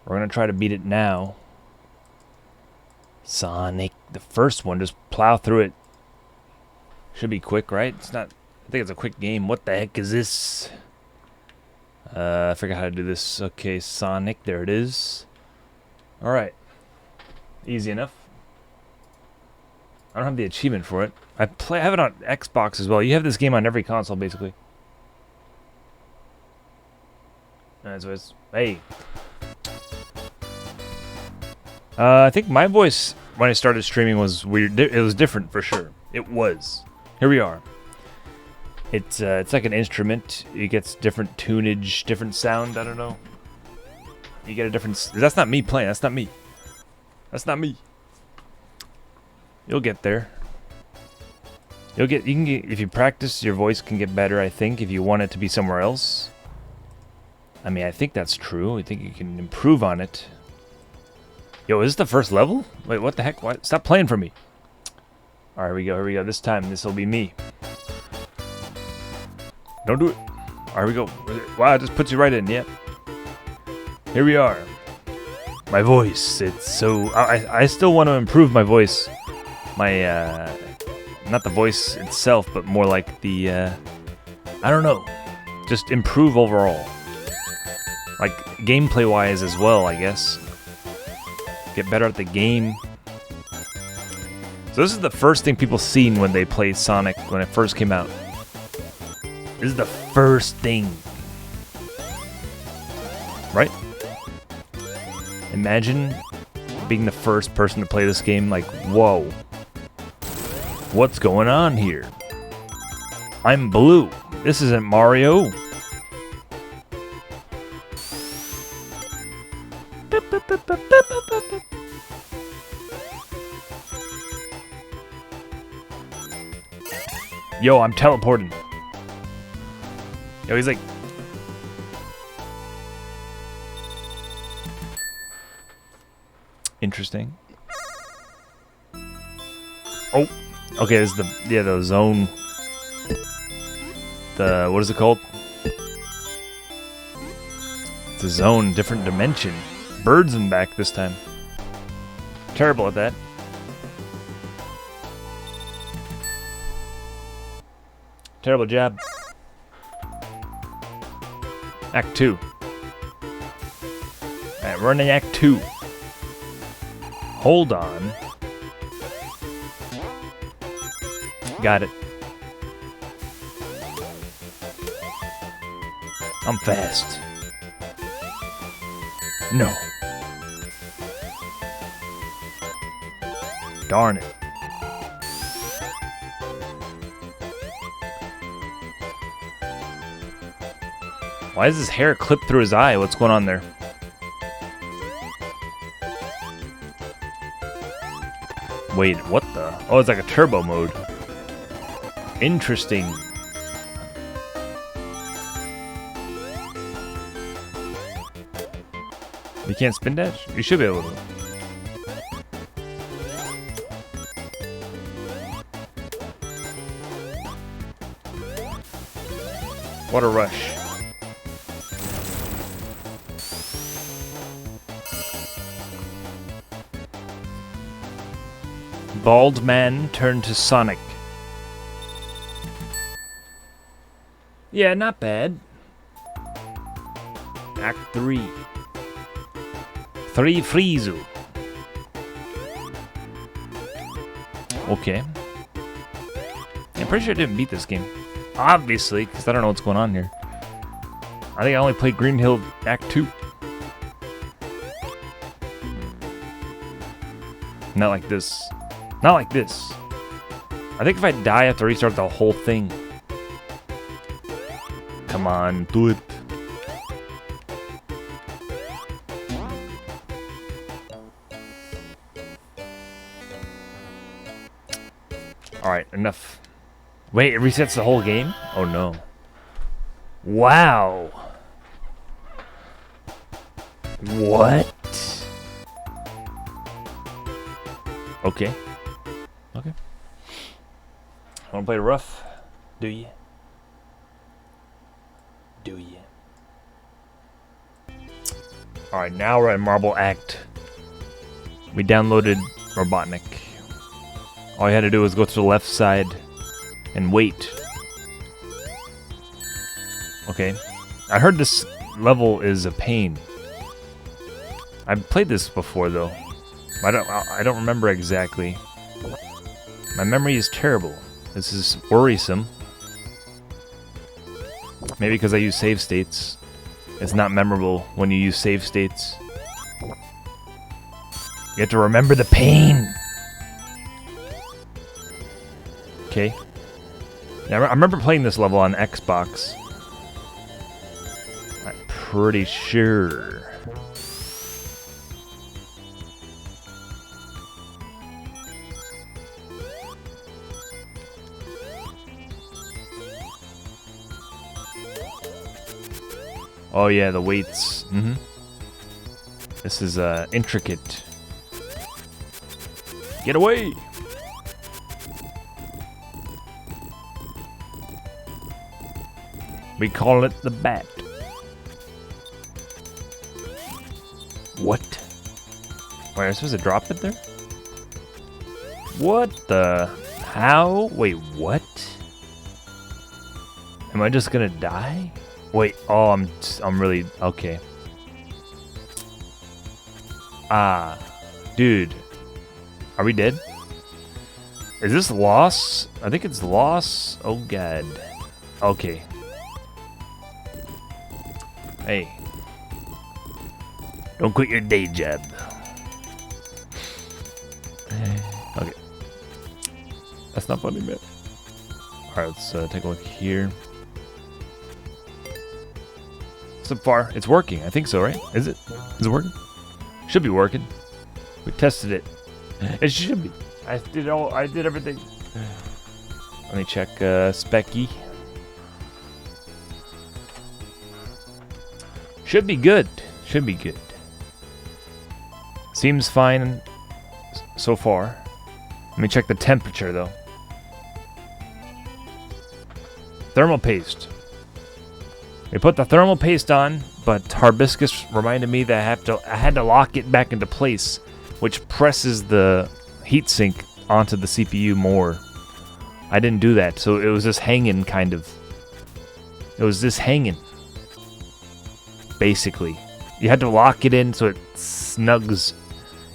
We're gonna try to beat it now. Sonic, the first one, just plow through it. Should be quick, right? It's not. I think it's a quick game. What the heck is this? I forgot how to do this. Okay, Sonic, there it is. All right, easy enough. I don't have the achievement for it. I have it on Xbox as well. You have this game on every console, basically. That's what it's. Hey. I think my voice when I started streaming was weird. It was different for sure. It was. Here we are. It's like an instrument. It gets different tunage, different sound. I don't know. You get a different. That's not me playing. That's not me. That's not me. You'll get there. You can get, if you practice, your voice can get better, I think, if you want it to be somewhere else. I mean, I think that's true. I think you can improve on it. Yo, is this the first level? Wait, what the heck? What? Stop playing for me. All right, here we go. This time, this will be me. Don't do it. All right, here we go. Wow, it just puts you right in. Yep. Here we are. My voice. It's so... I still want to improve my voice. My, not the voice itself, but more like the, I don't know. Just improve overall. Like, gameplay-wise as well, I guess. Get better at the game. So this is the first thing people seen when they played Sonic when it first came out. This is the first thing. Right? Imagine being the first person to play this game, like, whoa. What's going on here? I'm blue. This isn't Mario. Yo, I'm teleporting. Yo, he's like... Interesting. Oh. Okay, this is the zone. What is it called? It's a zone, different dimension. Birds in back this time. Terrible at that. Terrible job. Act 2. Alright, we're in Act 2. Hold on. Got it. I'm fast. No. Darn it. Why is his hair clipped through his eye? What's going on there? Wait, what the? Oh, it's like a turbo mode. Interesting. You can't spin dash? You should be able to. What a rush. Bald man turned to Sonic. Yeah, not bad. Act 3. 3 Frieza. Okay. I'm pretty sure I didn't beat this game. Obviously, because I don't know what's going on here. I think I only played Green Hill Act 2. Not like this. Not like this. I think if I die, I have to restart the whole thing. Come on, do it. Alright, enough. Wait, it resets the whole game? Oh no. Wow. What? Okay. Okay. Wanna play rough? Do you? Do you? Alright, now we're at Marble Act. We downloaded Robotnik. All you had to do was go to the left side and wait. Okay. I heard this level is a pain. I've played this before though. I don't remember exactly. My memory is terrible. This is worrisome. Maybe because I use save states. It's not memorable when you use save states. You have to remember the pain. Okay. Now, I remember playing this level on Xbox. I'm pretty sure. Oh yeah, the weights. This is intricate. Get away! We call it the bat. What? Wait, am I supposed to drop it there? What the? How? Wait, what? Am I just gonna die? Wait, oh, I'm really, okay. Ah, dude. Are we dead? Is this loss? I think it's loss. Oh god. Okay. Hey. Don't quit your day job. Okay. That's not funny, man. Alright, let's take a look here. So far, it's working. I think so, right? Is it? Is it working? Should be working. We tested it. It should be. I did everything. Let me check Specky. Should be good. Should be good. Seems fine so far. Let me check the temperature though. Thermal paste. We put the thermal paste on, but Hibiscus reminded me that I had to lock it back into place, which presses the heatsink onto the CPU more. I didn't do that, so it was just hanging, kind of. It was just hanging, basically. You had to lock it in so it snugs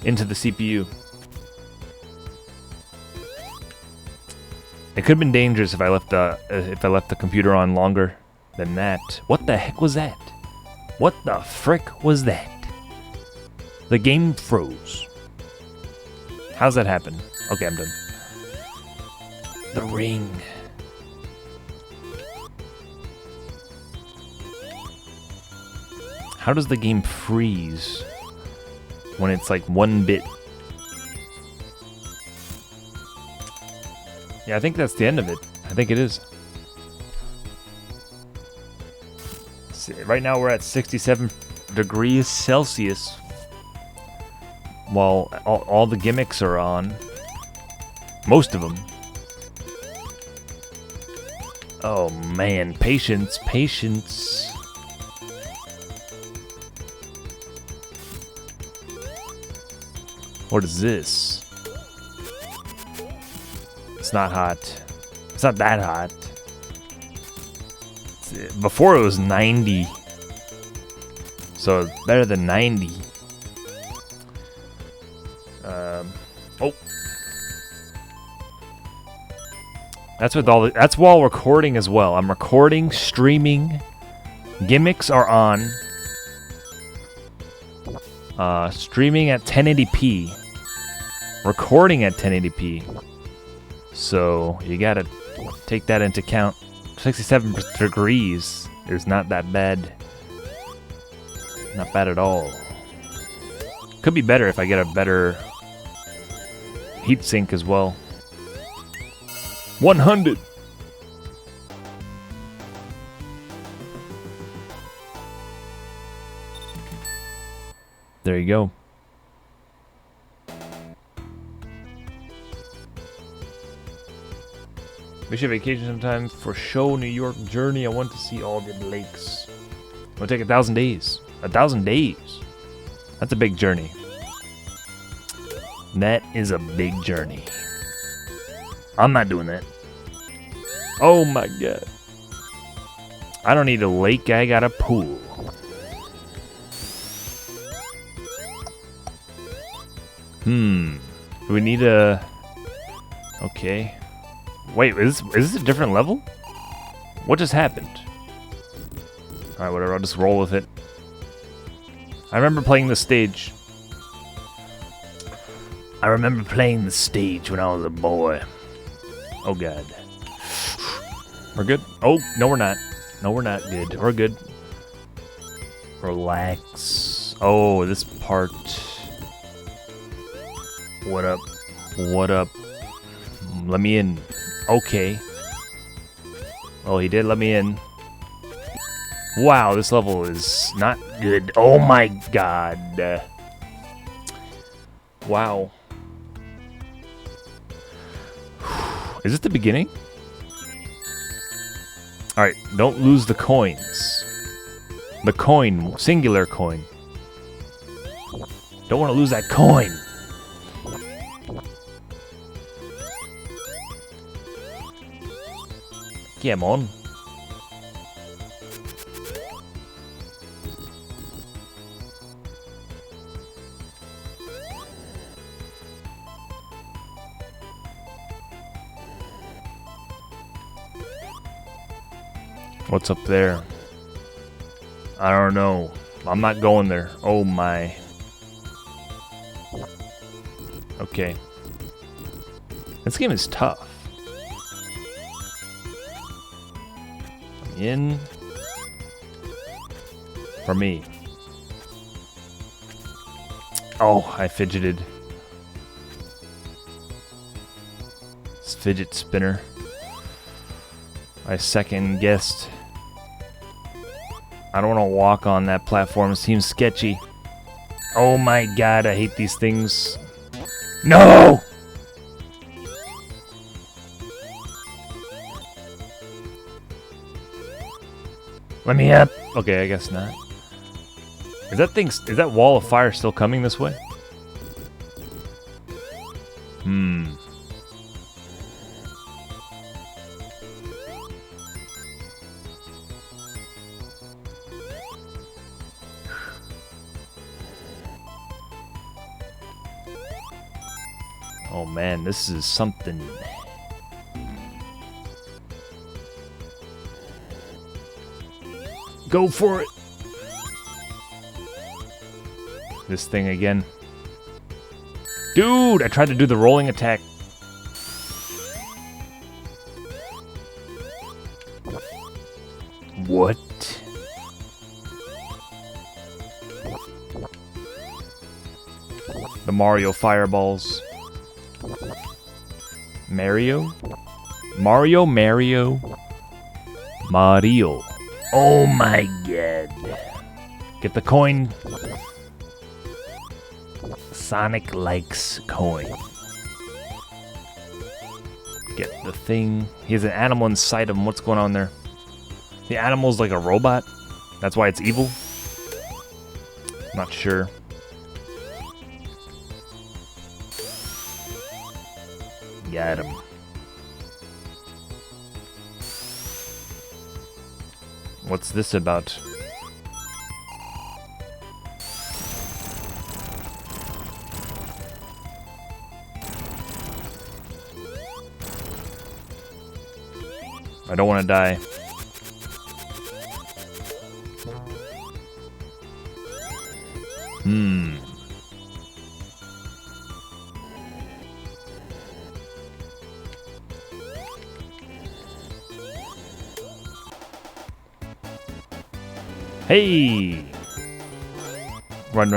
into the CPU. It could have been dangerous if I left the computer on longer than that. What the heck was that? What the frick was that? The game froze. How's that happen? Okay, I'm done. The ring. How does the game freeze when it's like 1 bit? Yeah, I think that's the end of it. I think it is. Right now we're at 67 degrees Celsius while all the gimmicks are on. Most of them. Oh man, patience, patience. What is this? It's not hot. It's not that hot. Before it was 90. So it's better than 90. Oh. That's with all that's while recording as well. I'm recording, streaming. Gimmicks are on. Streaming at 1080p. Recording at 1080p. So you gotta take that into account. 67 degrees is not that bad. Not bad at all. Could be better if I get a better heatsink as well. 100! There you go. We should vacation sometime for show New York journey. I want to see all the lakes. It'll take 1,000 days. 1,000 days. That's a big journey. That is a big journey. I'm not doing that. Oh my god. I don't need a lake, I got a pool. Do we need a... Okay. Wait, is this a different level? What just happened? Alright, whatever, I'll just roll with it. I remember playing this stage. I remember playing the stage when I was a boy. Oh god. We're good? Oh, no we're not. No we're not good. We're good. Relax. Oh, this part. What up? What up? Let me in. Okay. Oh, he did let me in. Wow, this level is not good. Oh my god. Wow. Is this the beginning? Alright, don't lose the coins. The coin, singular coin. Don't want to lose that coin. Come on. What's up there? I don't know. I'm not going there. Oh my. Okay. This game is tough. In. For me. Oh, I fidgeted. This fidget spinner. I second guessed. I don't want to walk on that platform. It seems sketchy. Oh my god, I hate these things. No! Let me up. Okay, I guess not. Is that wall of fire still coming this way? Oh man, this is something. Go for it. This thing again. Dude, I tried to do the rolling attack. What? The Mario fireballs. Mario? Mario. Oh my god. Get the coin. Sonic likes coin. Get the thing. He has an animal inside of him. What's going on there? The animal's like a robot? That's why it's evil? Not sure. Got him. What's this about? I don't want to die. Hey! Run.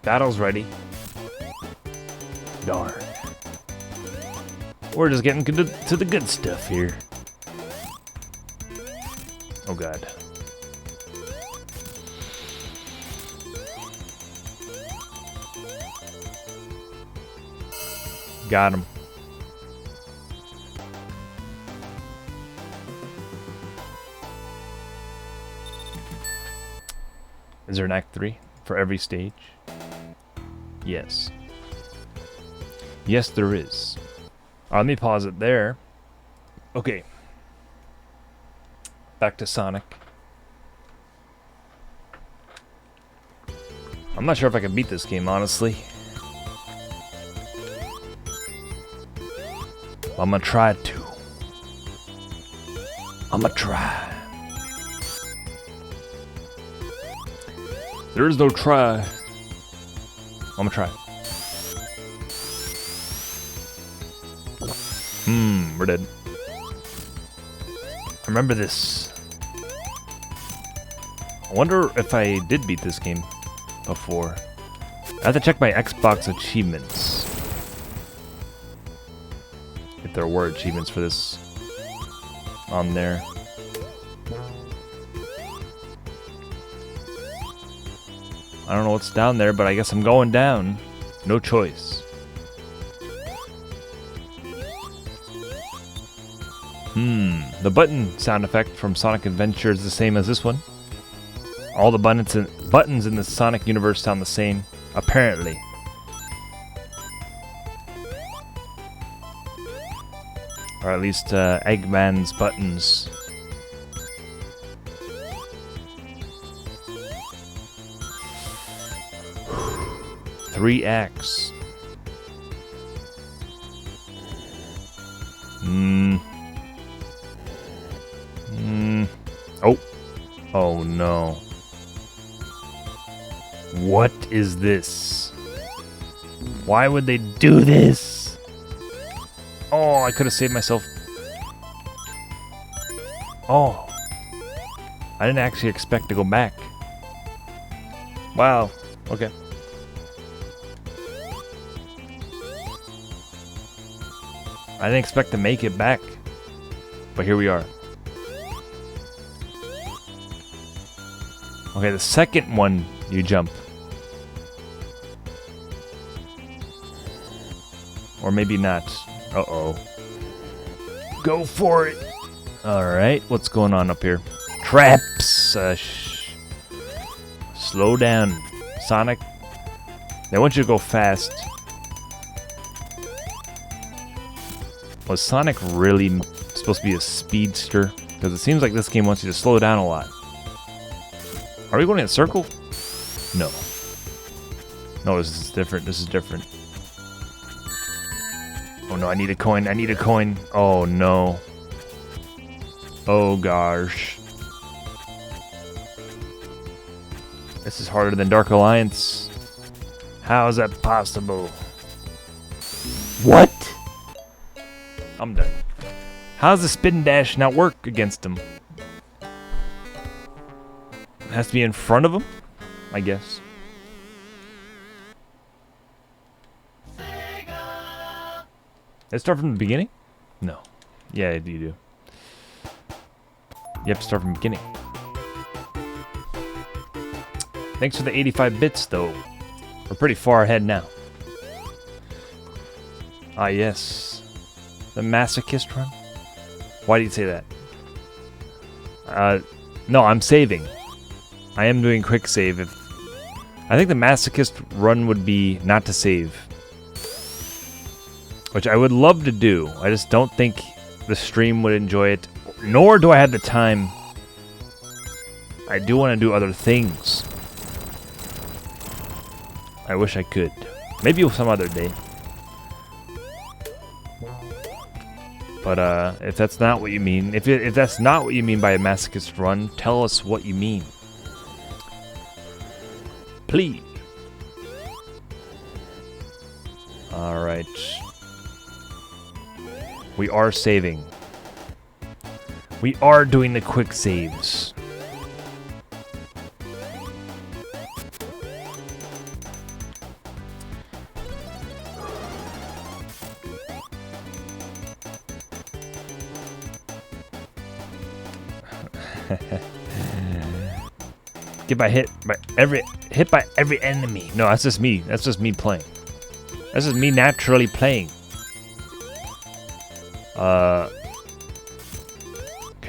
Battle's ready. Darn. We're just getting to the good stuff here. Oh god. Got him. Is there an Act 3 for every stage? Yes. Yes, there is. Let me pause it there. Okay. Back to Sonic. I'm not sure if I can beat this game, honestly. I'm gonna try to. I'm gonna try. There is no try. I'm gonna try. We're dead. I remember this. I wonder if I did beat this game before. I have to check my Xbox achievements. If there were achievements for this on there. I don't know what's down there, but I guess I'm going down. No choice. The button sound effect from Sonic Adventure is the same as this one. All the buttons in the Sonic universe sound the same, apparently. Or at least Eggman's buttons. Three acts. Oh. Oh no. What is this? Why would they do this? Oh, I could have saved myself. Oh. I didn't actually expect to go back. Wow. Okay. I didn't expect to make it back. But here we are. Okay, the second one you jump. Or maybe not. Uh-oh. Go for it! Alright, what's going on up here? Traps! Slow down, Sonic. They want you to go fast. Was Sonic really supposed to be a speedster? Because it seems like this game wants you to slow down a lot. Are we going in a circle? No. No, this is different. This is different. Oh no, I need a coin. I need a coin. Oh no. Oh gosh. This is harder than Dark Alliance. How is that possible? What? I'm done. How does the spin dash not work against him? It has to be in front of him, I guess. Let's start from the beginning? No. Yeah, you do. You have to start from the beginning. Thanks for the 85 bits, though. We're pretty far ahead now. Ah, yes. The masochist run? Why do you say that? No, I'm saving. I am doing quick save. I think the masochist run would be not to save. Which I would love to do. I just don't think the stream would enjoy it. Nor do I have the time. I do want to do other things. I wish I could. Maybe some other day. But if that's not what you mean, if that's not what you mean by a masochist run, tell us what you mean. Please. Alright. We are saving. We are doing the quick saves. Get hit by every enemy. No, that's just me. That's just me playing. That's just me naturally playing. Can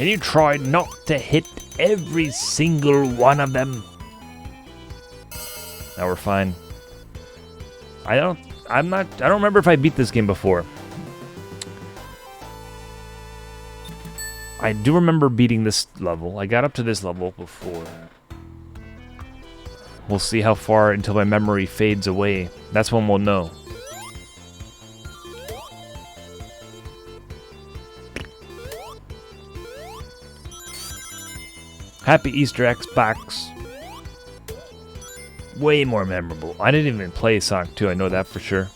you try not to hit every single one of them? Now we're fine. I don't remember if I beat this game before. I do remember beating this level. I got up to this level before. We'll see how far until my memory fades away. That's when we'll know. Happy Easter Xbox. Way more memorable. I didn't even play Sonic 2, I know that for sure.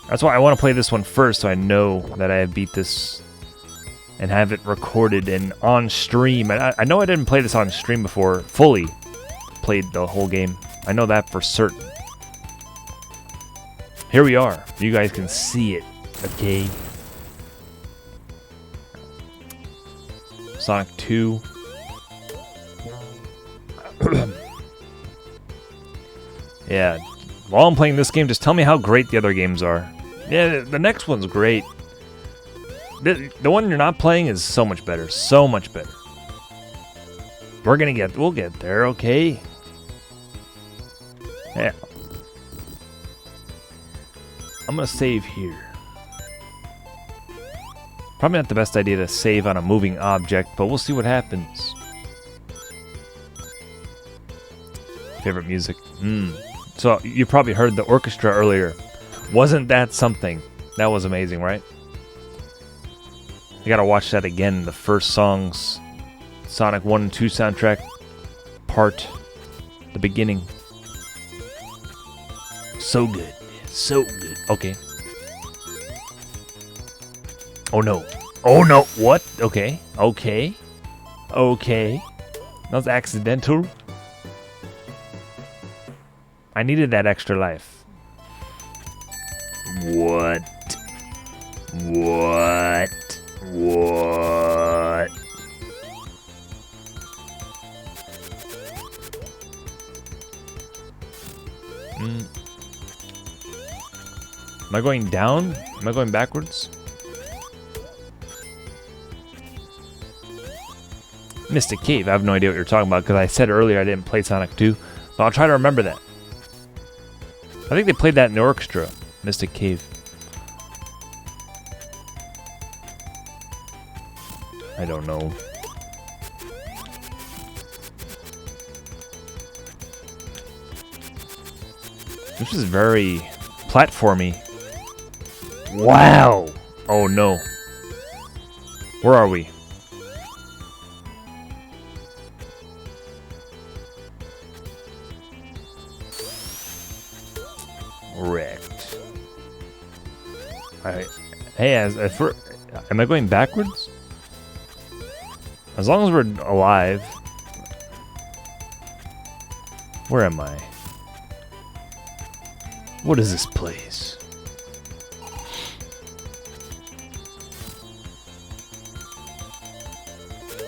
That's why I want to play this one first, so I know that I have beat this and have it recorded and on stream. I know I didn't play this on stream before, fully played the whole game. I know that for certain. Here we are. You guys can see it, okay? Sonic 2. Yeah, while I'm playing this game, just tell me how great the other games are. Yeah, the next one's great. The one you're not playing is so much better. So much better. We'll get there, okay? Yeah. I'm gonna save here. Probably not the best idea to save on a moving object, but we'll see what happens. Favorite music? So you probably heard the orchestra earlier. Wasn't that something? That was amazing, right? You gotta watch that again. The first songs, Sonic 1 and 2 soundtrack, the beginning. So good. So good. Okay. Oh no. Oh no. What? Okay. Okay. Okay. That was accidental. I needed that extra life. What? What? What? Am I going down? Am I going backwards? Mystic Cave. I have no idea what you're talking about because I said earlier I didn't play Sonic 2. But I'll try to remember that. I think they played that in the orchestra. Mystic Cave. I don't know. This is very platformy. Wow! Oh no. Where are we? Wrecked. Alright. Hey, am I going backwards? As long as we're alive. Where am I? What is this place?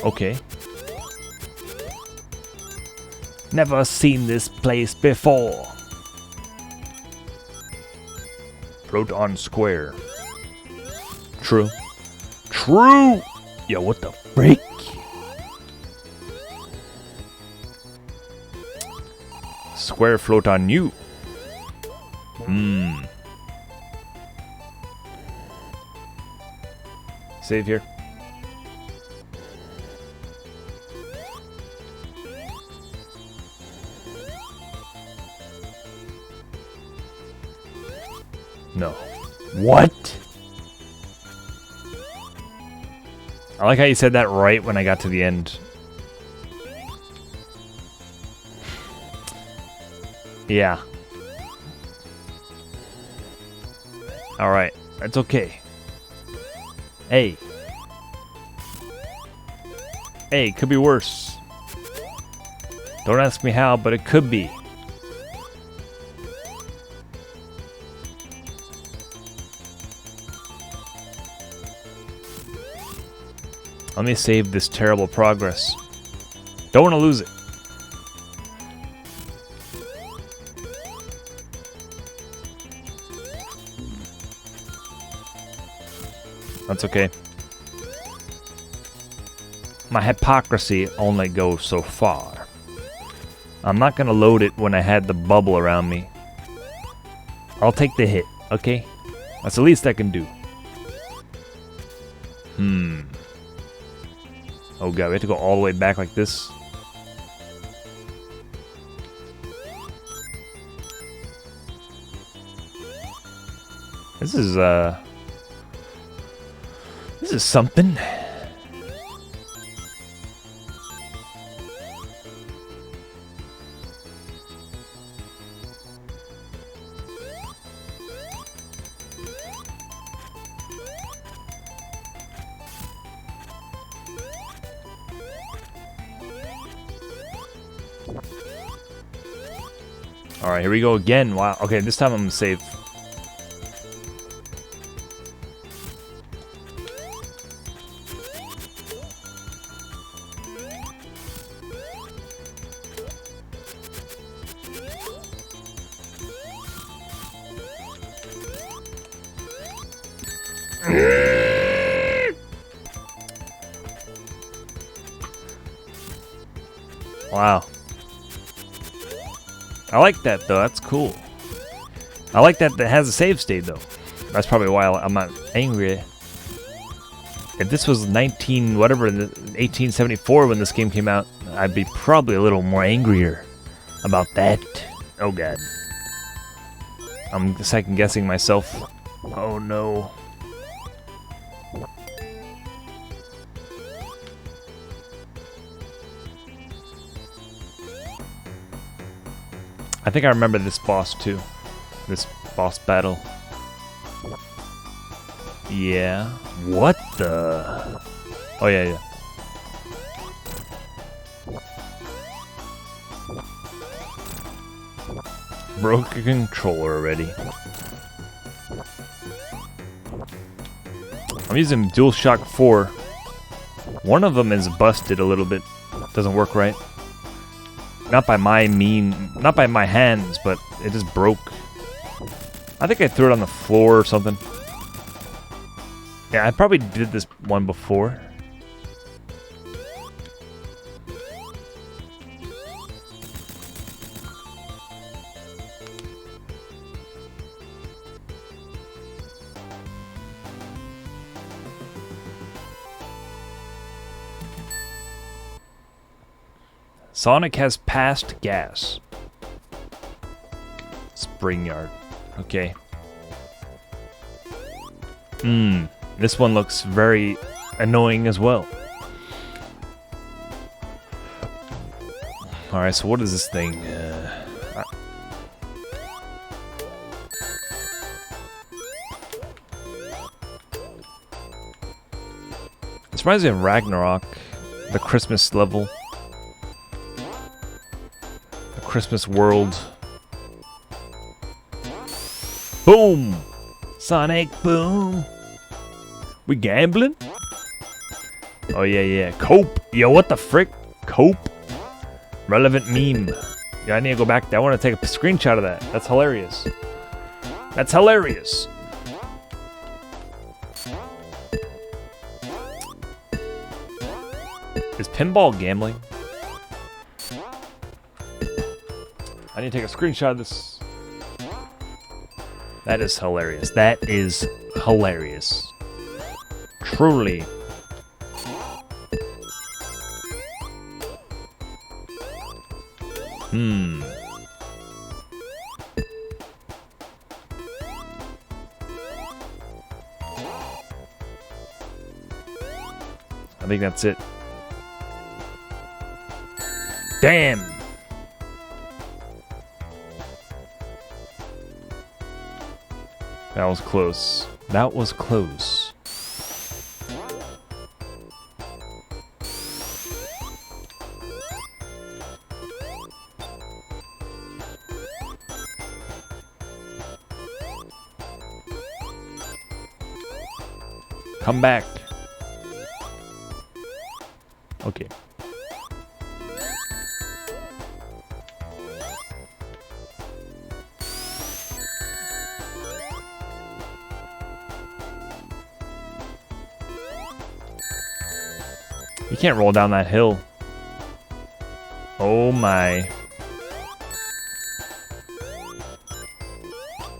Okay. Never seen this place before. Proton Square. True. True! Yo, what the freak? Square float on you. Save here. No. What? I like how you said that right when I got to the end. Yeah. Alright. It's okay. Hey. Hey, it could be worse. Don't ask me how, but it could be. Let me save this terrible progress. Don't want to lose it. That's okay. My hypocrisy only goes so far. I'm not gonna load it when I had the bubble around me. I'll take the hit, okay? That's the least I can do. Oh god, we have to go all the way back like this. This is something. Alright, here we go again. Wow. Okay, this time I'm gonna save. Wow. I like that though, that's cool. I like that it has a save state though. That's probably why I'm not angry. If this was 1874 when this game came out, I'd be probably a little more angrier about that. Oh god. I'm second guessing myself. Oh no. I think I remember this boss too. This boss battle. Yeah. What the? Oh yeah, yeah. Broke a controller already. I'm using DualShock 4. One of them is busted a little bit. Doesn't work right. Not by my hands, but it just broke. I think I threw it on the floor or something. Yeah, I probably did this one before. Sonic has passed gas. Spring yard. Okay. This one looks very annoying as well. Alright, so what is this thing? This reminds me of Ragnarok, the Christmas level. The Christmas world. Boom! Sonic boom! We gambling? Oh yeah, yeah. Cope! Yo, what the frick? Cope? Relevant meme. Yeah, I need to go back there. I want to take a screenshot of that. That's hilarious. That's hilarious. Is pinball gambling? I need to take a screenshot of this. That is hilarious. That is hilarious. Truly. I think that's it. Damn! That was close. That was close. Come back. Okay. You can't roll down that hill. Oh my.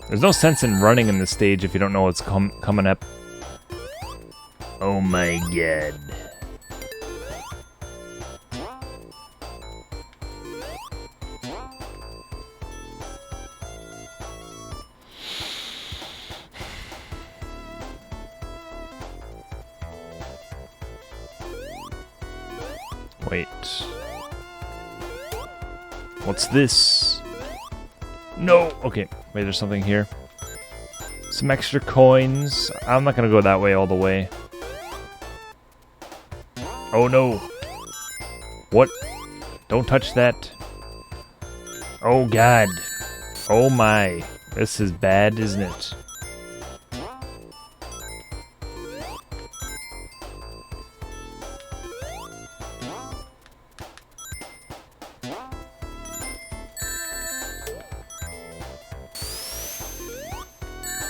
There's no sense in running in this stage if you don't know what's coming up. Oh my god. Wait. What's this? No! Okay, wait, there's something here. Some extra coins. I'm not gonna go that way all the way. Oh no! What? Don't touch that. Oh god. Oh my. This is bad, isn't it?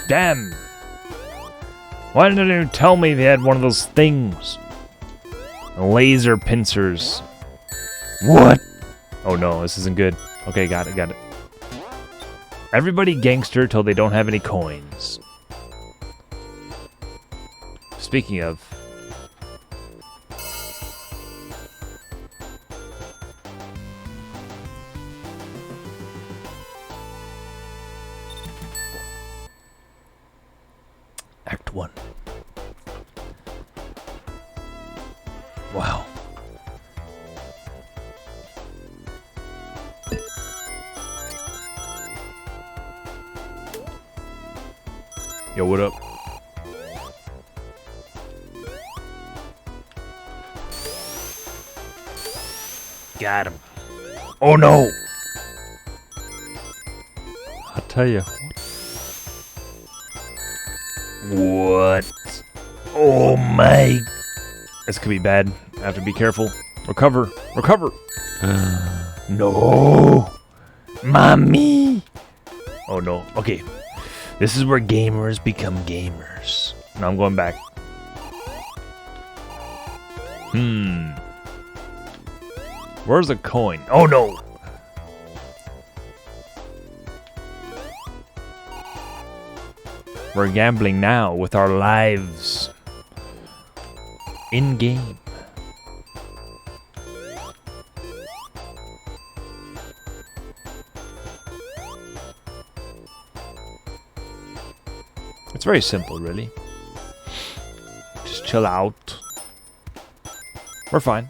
Damn! Why didn't you tell me they had one of those things? Laser pincers. What? Oh no, this isn't good. Okay, got it. Everybody gangster till they don't have any coins. Speaking of... Act 1. Wow. Yo, what up? Got him. Oh no! I'll tell you. What? Oh my. This could be bad. I have to be careful. Recover. Recover. No. Mommy. Oh no. Okay. This is where gamers become gamers. Now I'm going back. Where's the coin? Oh no. We're gambling now with our lives. In game. It's very simple, really. Just chill out. We're fine.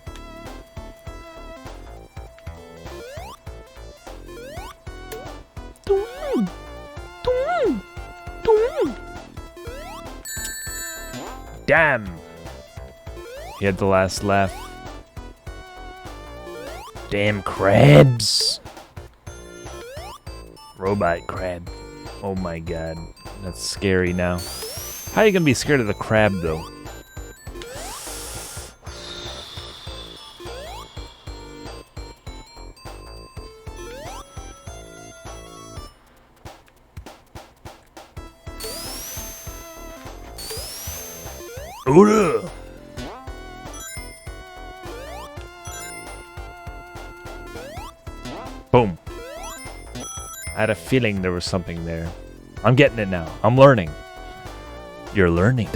Damn! He had the last laugh. Damn crabs! Robot crab. Oh my god. That's scary now. How are you gonna be scared of the crab, though? Oda! Boom. I had a feeling there was something there. I'm getting it now. I'm learning. You're learning.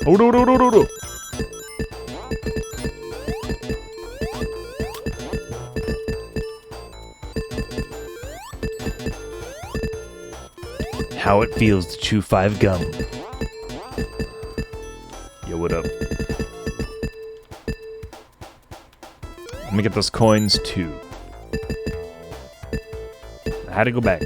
Oda, oda, oda, oda. How it feels to chew 5 gum. Yo, what up? Let me get those coins too. I had to go back.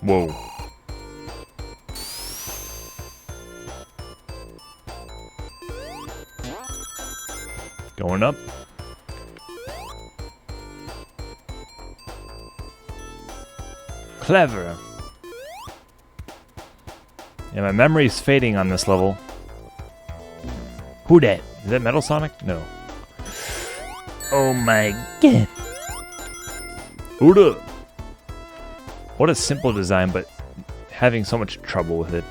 Whoa. Going up. Clever. Yeah, my memory's fading on this level. Who dat? Is that Metal Sonic? No. Oh my god. Who da? What a simple design, but having so much trouble with it.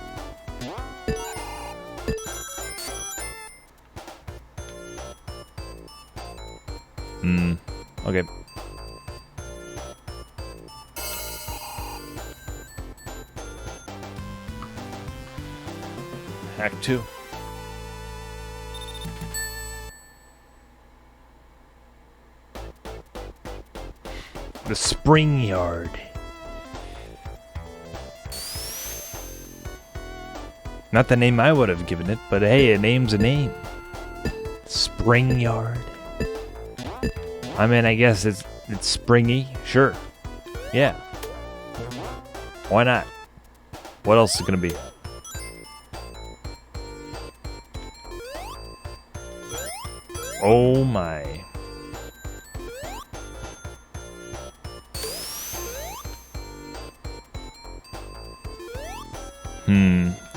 Okay. Act 2. The Spring Yard. Not the name I would have given it, but hey, a name's a name. Spring Yard. I mean, I guess it's springy. Sure. Yeah. Why not? What else is it gonna be? Oh my.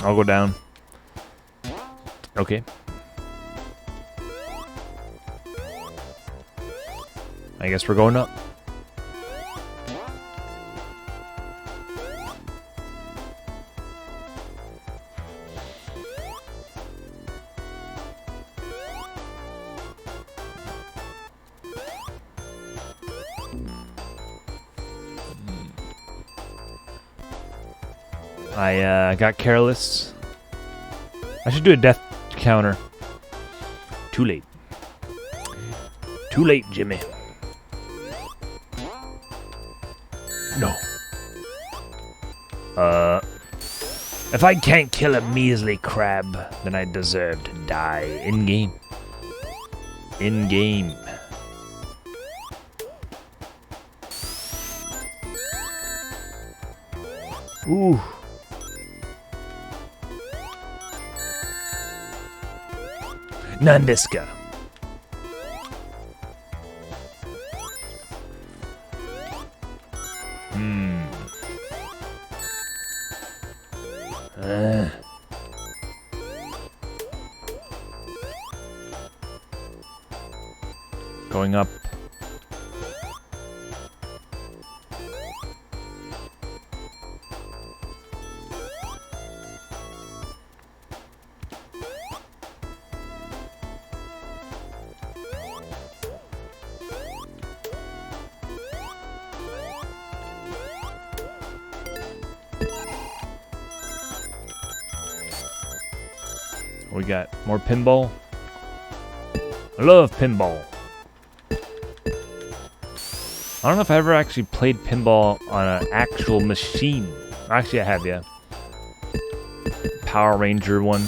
I'll go down. Okay. I guess we're going up. I got careless. I should do a death counter. Too late. Too late, Jimmy. No. If I can't kill a measly crab, then I deserve to die in-game. In-game. Ooh. Nandiska. Going up. We got more pinball. I love pinball. I don't know if I ever actually played pinball on an actual machine. Actually, I have, yeah. Power Ranger one.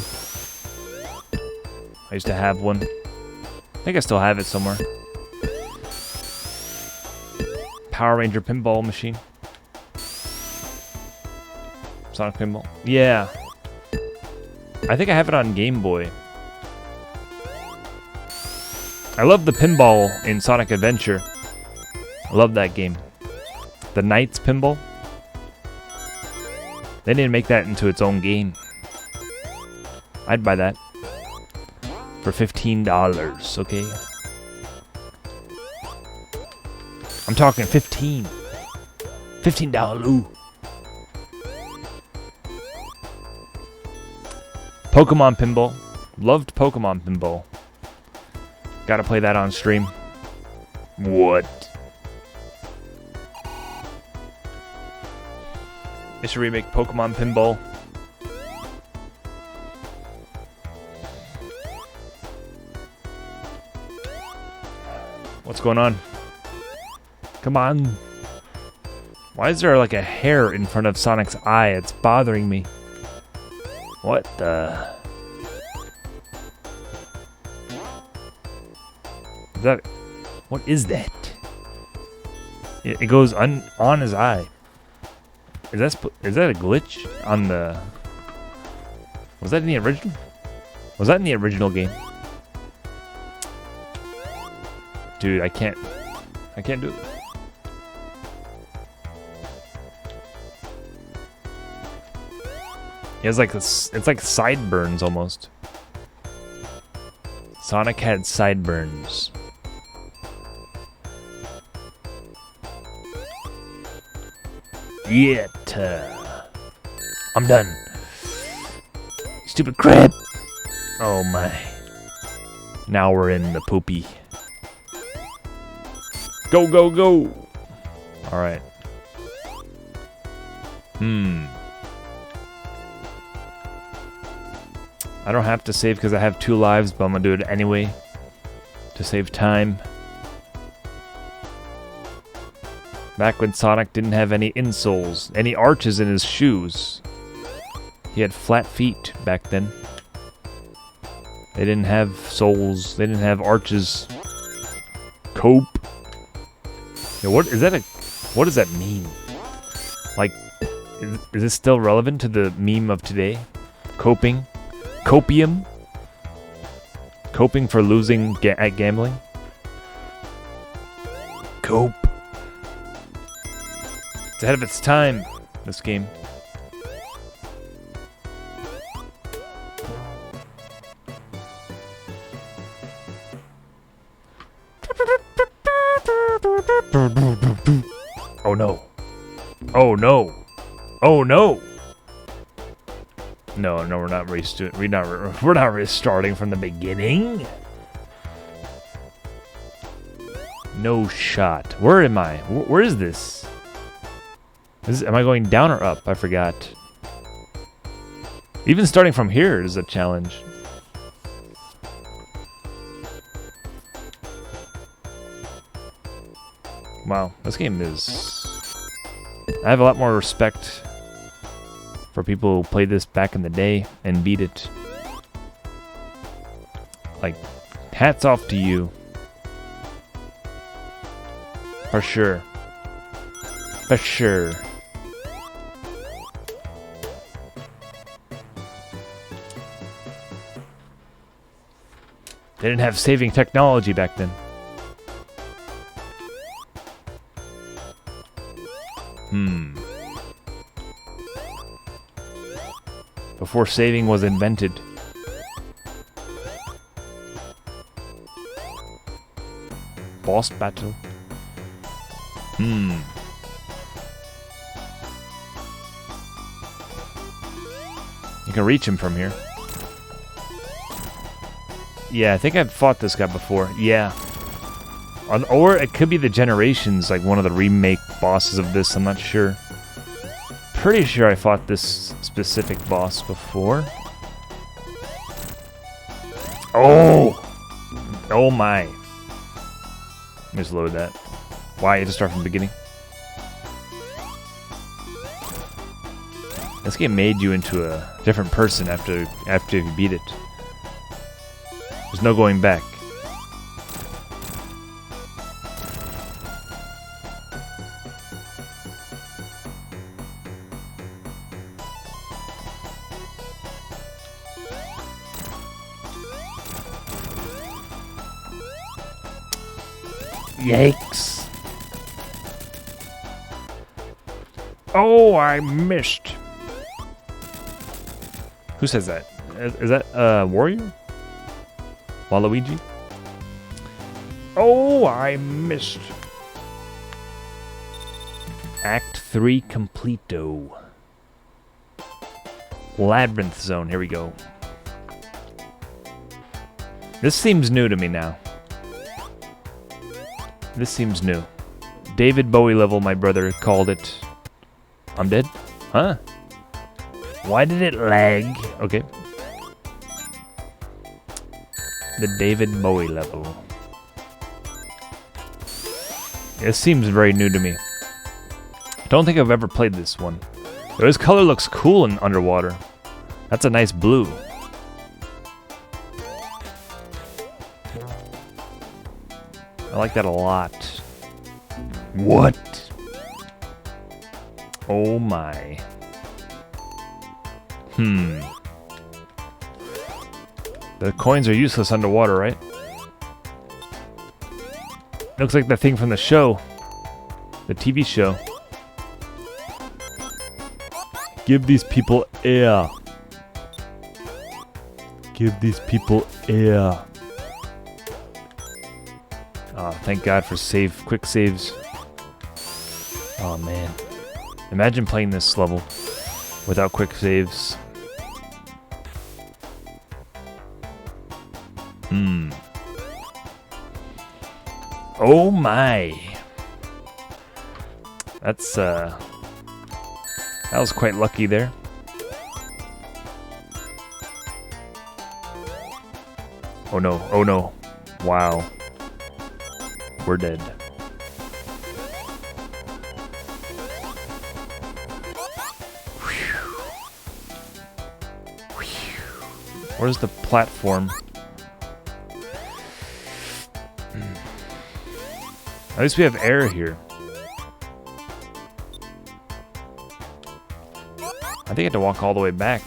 I used to have one. I think I still have it somewhere. Power Ranger pinball machine. Sonic Pinball. Yeah. I think I have it on Game Boy. I love the pinball in Sonic Adventure. I love that game. The Knights Pinball. They didn't make that into its own game. I'd buy that. For $15, okay? I'm talking 15. $15. Pokemon Pinball. Loved Pokemon Pinball. Gotta play that on stream. What? They should remake Pokemon Pinball. What's going on? Come on. Why is there like a hair in front of Sonic's eye? It's bothering me. What the? Is that? What is that? It goes on his eye. Is that a glitch on the? Was that in the original? Was that in the original game? Dude, I can't do it. He has like this, it's like sideburns almost. Sonic had sideburns. Yet. I'm done. Stupid crab. Oh my. Now we're in the poopy. Go, go, go. Alright. I don't have to save because I have 2 lives, but I'm going to do it anyway to save time. Back when Sonic didn't have any insoles, any arches in his shoes. He had flat feet back then. They didn't have soles. They didn't have arches. Cope. Yeah, what is that? What does that mean? Like, is this still relevant to the meme of today? Coping, copium, coping for losing at gambling. Cope. It's ahead of its time. This game. Oh no. Oh no. Oh no. No, we're not we're not restarting from the beginning. No shot. Where am I? Where is this? Am I going down or up? I forgot. Even starting from here is a challenge. Wow, this game is... I have a lot more respect for people who played this back in the day and beat it. Like, hats off to you. For sure. For sure. They didn't have saving technology back then. Before saving was invented. Boss battle. You can reach him from here. Yeah, I think I've fought this guy before. Yeah. Or it could be the Generations, like one of the remake bosses of this, I'm not sure. Pretty sure I fought this specific boss before. Oh! Oh my. Let me just load that. Why? You have to start from the beginning? This game made you into a different person after you beat it. There's no going back. Yikes. Oh, I missed. Who says that? Is that Warrior? Waluigi? Oh, I missed. Act 3 completo. Labyrinth Zone, here we go. This seems new to me now. This seems new. David Bowie level, my brother called it. I'm dead? Huh? Why did it lag? Okay. The David Bowie level. It seems very new to me. I don't think I've ever played this one. This color looks cool in underwater. That's a nice blue. I like that a lot. What? Oh my. The coins are useless underwater, right? Looks like the thing from the show. The TV show. Give these people air. Give these people air. Oh, thank God for quick saves. Oh man. Imagine playing this level without quick saves. Oh my. That's that was quite lucky there. Oh no, oh no. Wow. We're dead. Where's the platform? At least we have air here. I think I had to walk all the way back.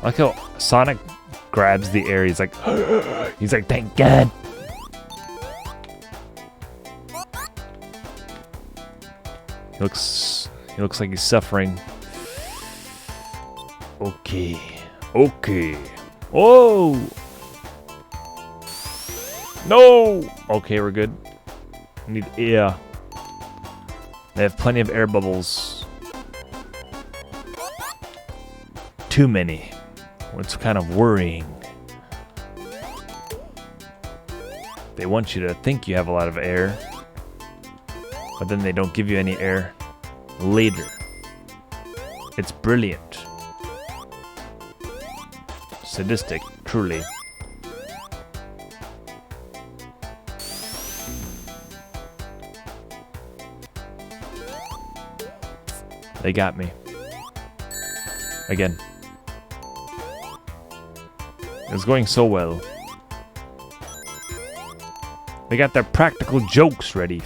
I like how Sonic grabs the air. He's like, thank God. He looks like he's suffering. Okay. Okay. Oh! No! Okay, we're good. We need air. They have plenty of air bubbles. Too many. It's kind of worrying. They want you to think you have a lot of air, but then they don't give you any air later. It's brilliant. Sadistic, truly. They got me. Again. It was going so well. They got their practical jokes ready.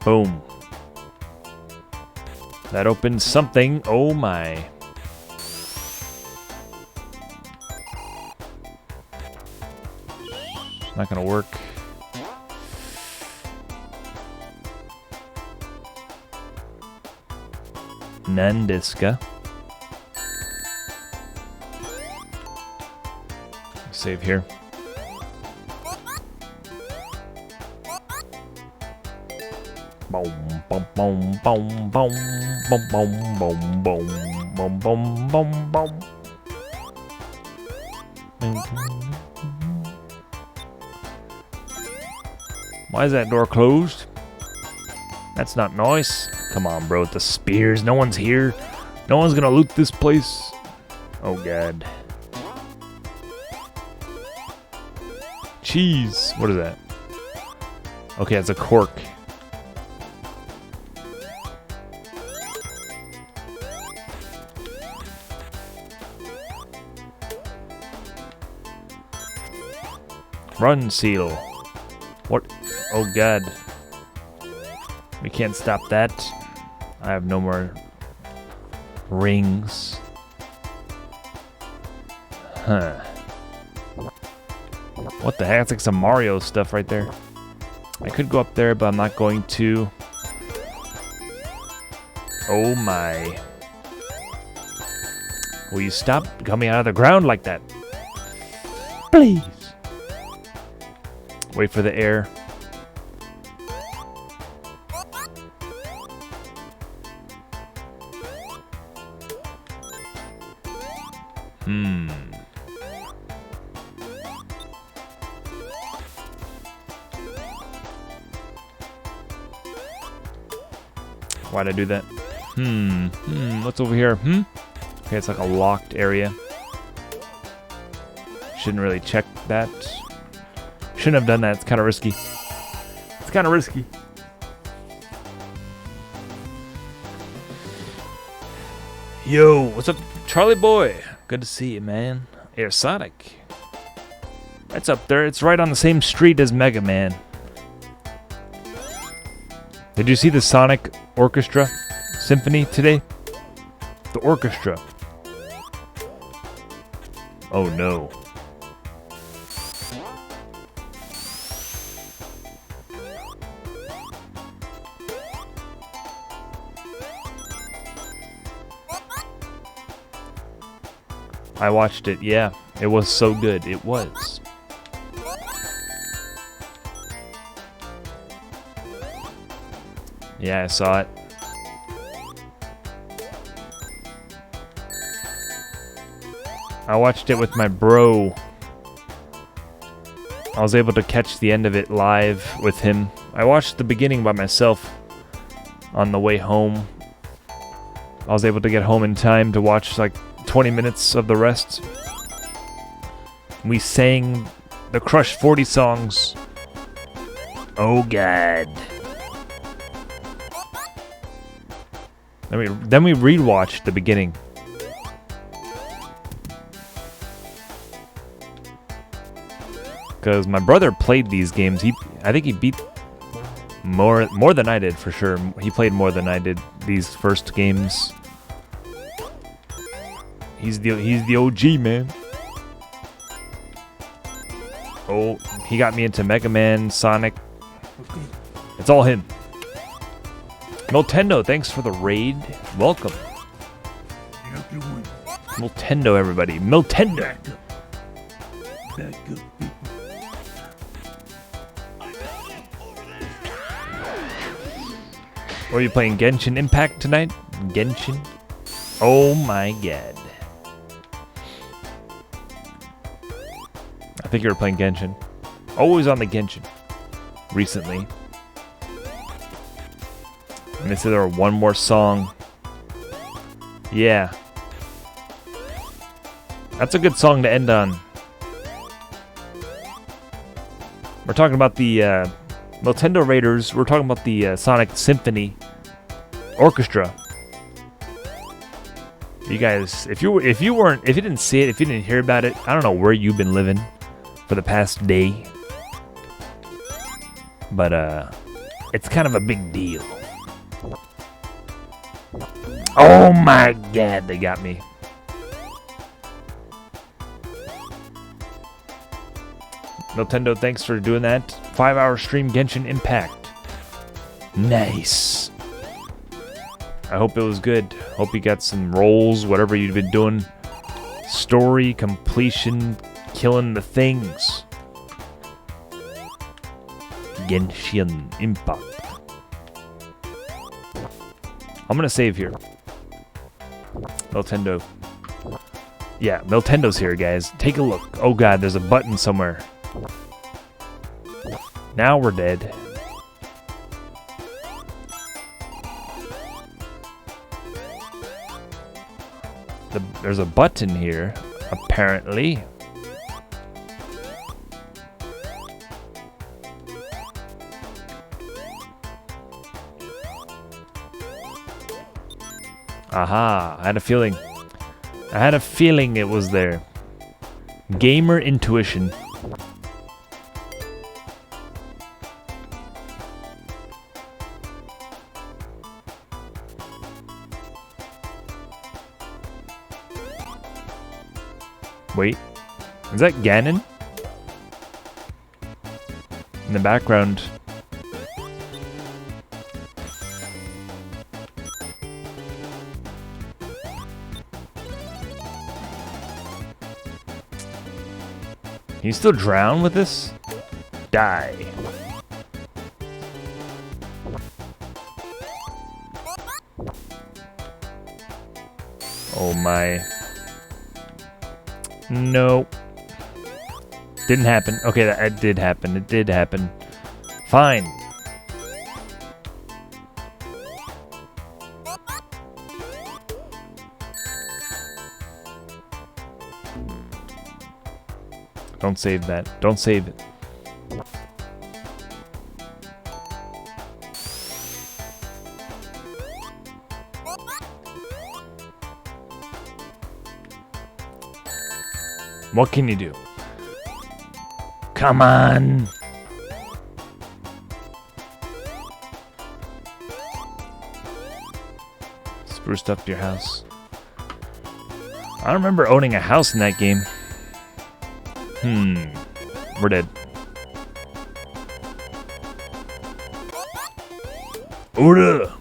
Boom. That opens something. Oh my. Not gonna work. Nandiska. Save here. Boom, boom, boom, boom, boom, boom, boom, boom, boom, boom, boom, boom, boom. Why is that door closed? That's not nice. Come on, bro, with the spears. No one's here. No one's gonna loot this place. Oh, God. Cheese. What is that? Okay, it's a cork. Run, seal. What? Oh, God. We can't stop that. I have no more rings. Huh. What the heck? That's like some Mario stuff right there. I could go up there, but I'm not going to. Oh my. Will you stop coming out of the ground like that? Please. Wait for the air. Why'd I do that? What's over here? Okay, it's like a locked area. Shouldn't really check that. Shouldn't have done that. It's kind of risky. It's kind of risky. Yo, what's up, Charlie boy? Good to see you, man. Air Sonic. That's up there. It's right on the same street as Mega Man. Did you see the Sonic Orchestra Symphony today? The orchestra. Oh no. I watched it, yeah. It was so good. It was. Yeah, I saw it. I watched it with my bro. I was able to catch the end of it live with him. I watched the beginning by myself on the way home. I was able to get home in time to watch like 20 minutes of the rest. We sang the Crush 40 songs. Oh God. Then we rewatched the beginning. Because my brother played these games. I think he beat more than I did for sure. He played more than I did these first games. He's the OG, man. Oh, he got me into Mega Man, Sonic. It's all him. Nintendo, thanks for the raid. Welcome. Nintendo, everybody. Nintendo. Are you playing Genshin Impact tonight? Genshin? Oh my God. I think you were playing Genshin. Always on the Genshin. Recently. And they said there were one more song. Yeah. That's a good song to end on. We're talking about the Nintendo Raiders. We're talking about the Sonic Symphony Orchestra. You guys, if you didn't see it, if you didn't hear about it, I don't know where you've been living for the past day. But it's kind of a big deal. Oh my God, they got me. Nintendo, thanks for doing that. 5-hour stream Genshin Impact. Nice. I hope it was good. Hope you got some rolls, whatever you've been doing. Story, completion, killing the things. Genshin Impact. I'm gonna save here. Nintendo. Yeah, Nintendo's here, guys. Take a look. Oh God, there's a button somewhere. Now we're dead. There's a button here, apparently. Aha, I had a feeling. I had a feeling it was there. Gamer intuition. Wait, is that Ganon? In the background. Can you still drown with this? Die. Oh my. No. Didn't happen. Okay, that did happen. It did happen. Fine. Don't save that. Don't save it. What can you do? Come on. Spruced up your house. I don't remember owning a house in that game. We're dead. Order.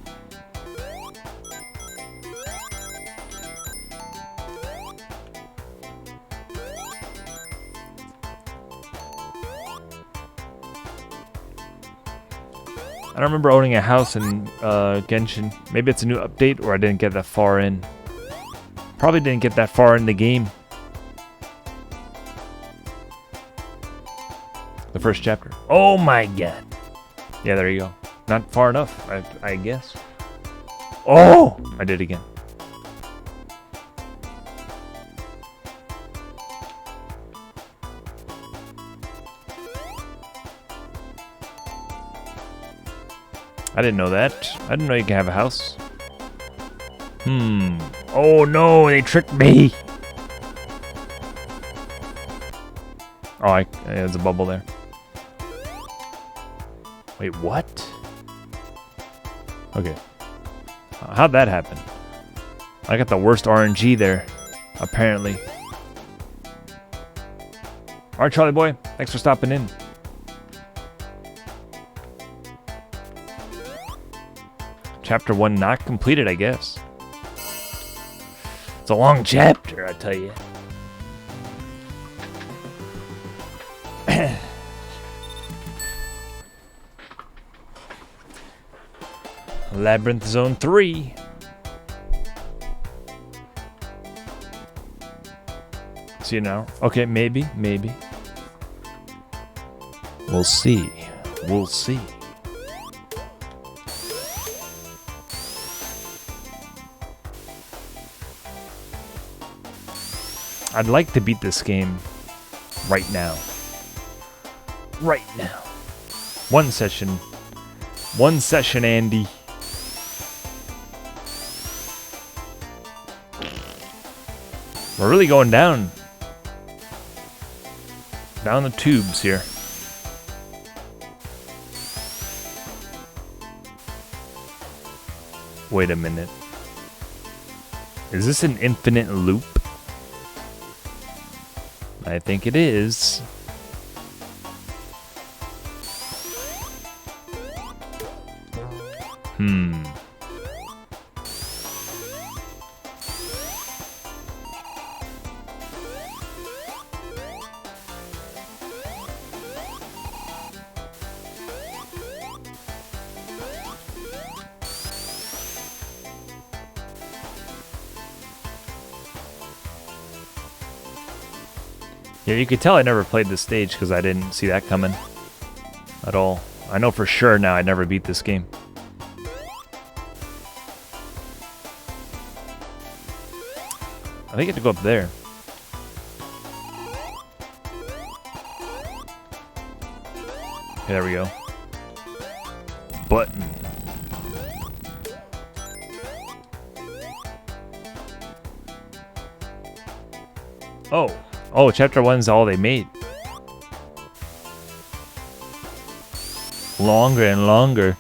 I don't remember owning a house in Genshin. Maybe it's a new update, or I didn't get that far in. Probably didn't get that far in the game. The first chapter. Oh my god. Yeah, there you go. Not far enough, I guess. Oh! I did again. I didn't know that. I didn't know you can have a house. Oh no, they tricked me! Oh, there's a bubble there. Wait, what? Okay. How'd that happen? I got the worst RNG there, apparently. Alright, Charlie boy, thanks for stopping in. Chapter 1 not completed, I guess. It's a long chapter, I tell you. Labyrinth Zone 3. See you now. Okay, maybe. We'll see. We'll see. I'd like to beat this game right now. Right now. One session. One session, Andy. We're really going down. Down the tubes here. Wait a minute. Is this an infinite loop? I think it is. Yeah, you could tell I never played this stage because I didn't see that coming at all. I know for sure now I never beat this game. I think you have to go up there. Okay, there we go. Button. Oh, chapter 1's all they made. Longer and longer.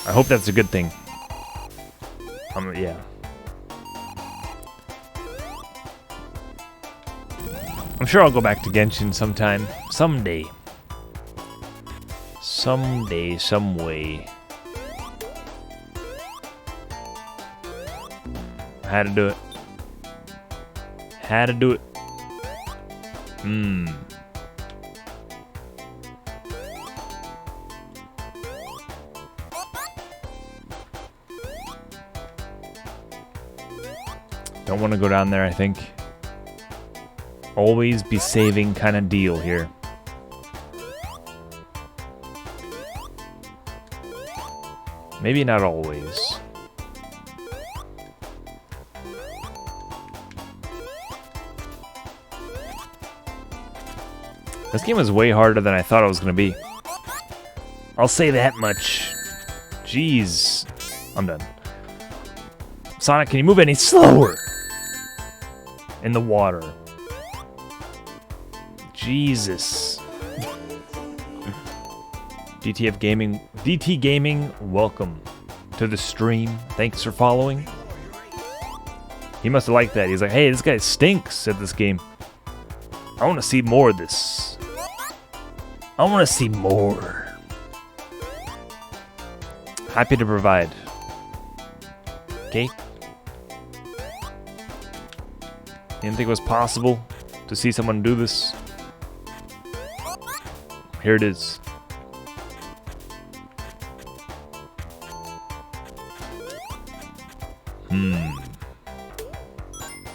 I hope that's a good thing. Yeah. I'm sure I'll go back to Genshin sometime. Someday. Someday, some way. Had to do it. Had to do it. Don't want to go down there, I think. Always be saving kind of deal here. Maybe not always. This game was way harder than I thought it was going to be. I'll say that much. Jeez. I'm done. Sonic, can you move any slower? In the water. Jesus. DT Gaming, welcome to the stream. Thanks for following. He must have liked that. He's like, hey, this guy stinks at this game. I want to see more of this. I want to see more. Happy to provide. Okay. Didn't think it was possible to see someone do this. Here it is.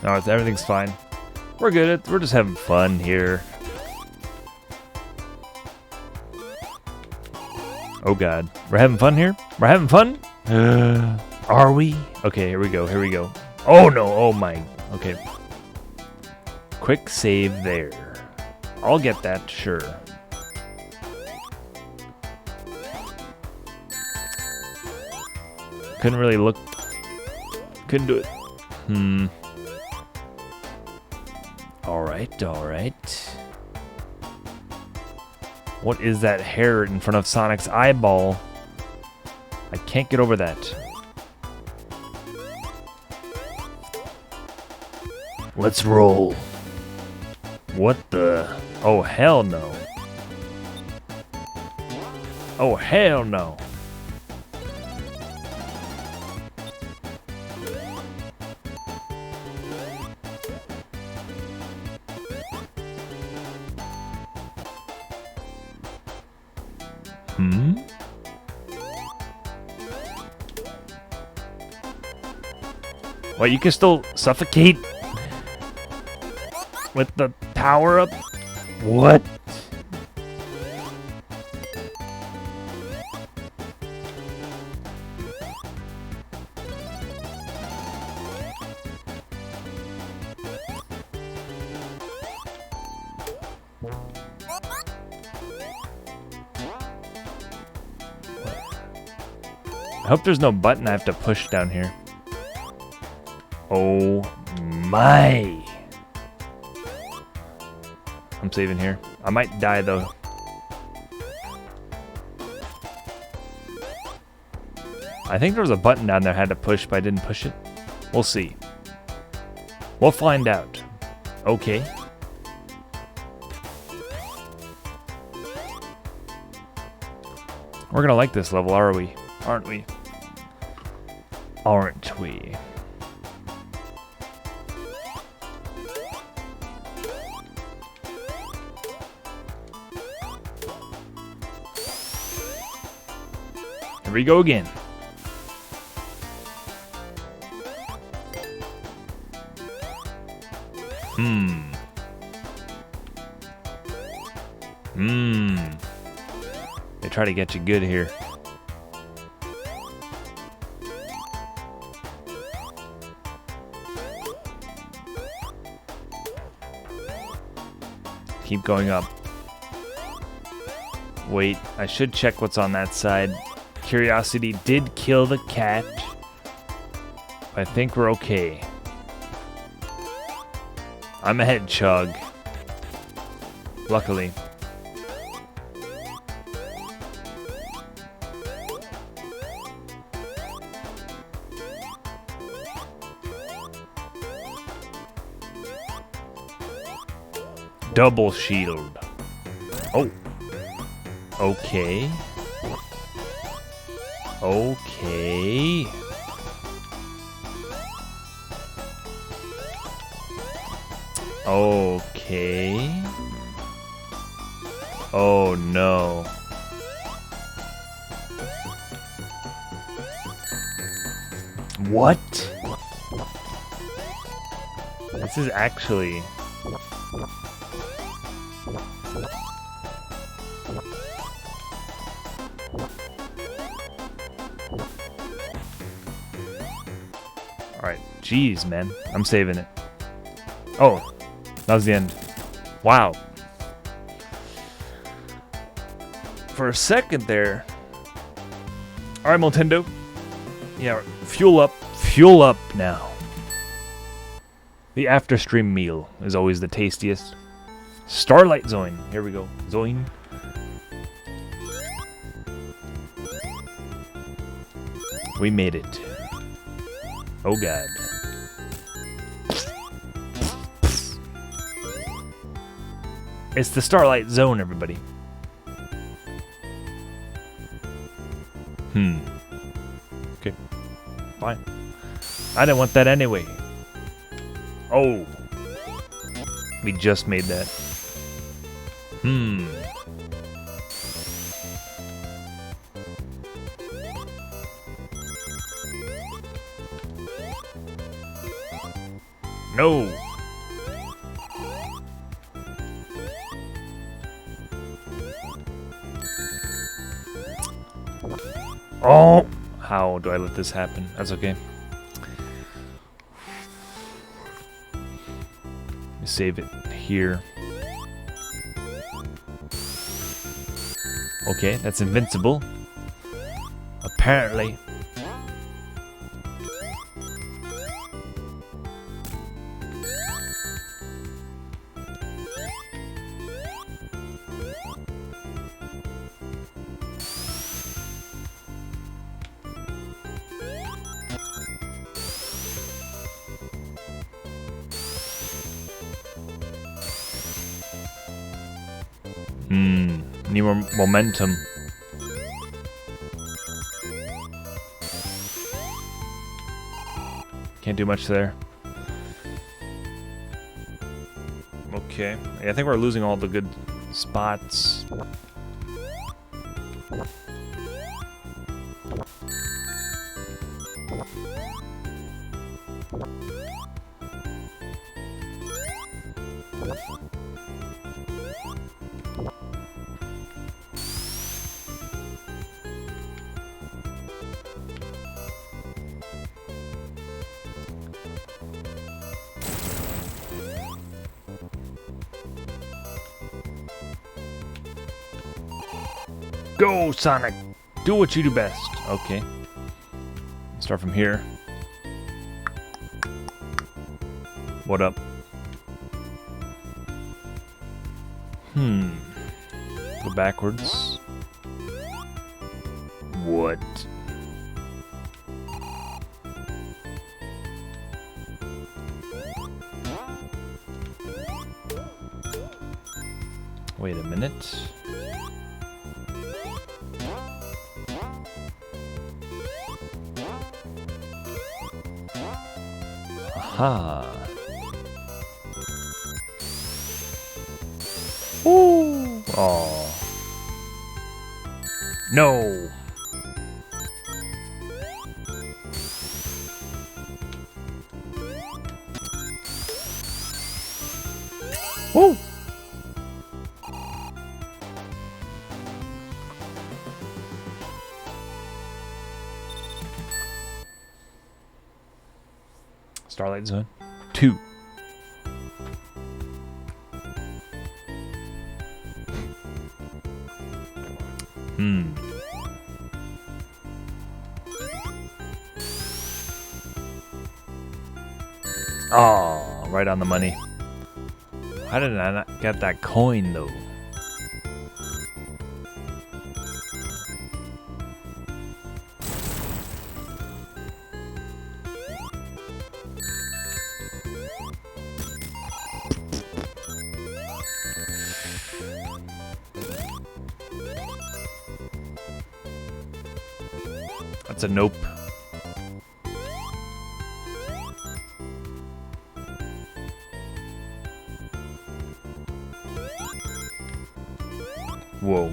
No, everything's fine. We're good. We're just having fun here. Oh god. We're having fun here? We're having fun? Are we? Okay, here we go. Here we go. Oh no. Oh my. Okay. Quick save there. I'll get that, sure. Couldn't really look. Couldn't do it. Alright, alright. What is that hair in front of Sonic's eyeball? I can't get over that. Let's roll. What the? Oh, hell no. Oh, hell no. What, you can still suffocate with the power up? What? I hope there's no button I have to push down here. Oh my. I'm saving here. I might die though. I think there was a button down there I had to push, but I didn't push it. We'll see. We'll find out. Okay. We're gonna like this level, are we? Aren't we? Aren't we? Here we go again. They try to get you good here. Keep going up. Wait, I should check what's on that side. Curiosity did kill the cat. I think we're okay. I'm ahead, Chug. Luckily. Double shield. Oh. Okay. Okay. Okay. Oh no. What? This is actually... Alright, jeez, man. I'm saving it. Oh, that was the end. Wow. For a second there. Alright, Nintendo. Yeah, fuel up now. The after stream meal is always the tastiest. Starlight Zone. Here we go. Zone. We made it. Oh god. It's the Starlight Zone, everybody. Okay. Fine. I didn't want that anyway. Oh. We just made that. No. Oh! How do I let this happen? That's okay. Let me save it here. Okay, that's invincible. Apparently. Need more momentum. Can't do much there. Okay. Yeah, I think we're losing all the good spots. Go, Sonic! Do what you do best. Okay. Start from here. What up? Go backwards. What? Wait a minute. Aha. Ooh. Oh. No. Woo. Starlight Zone 2. Oh, right on the money. How did I not get that coin though? That's a nope. Whoa.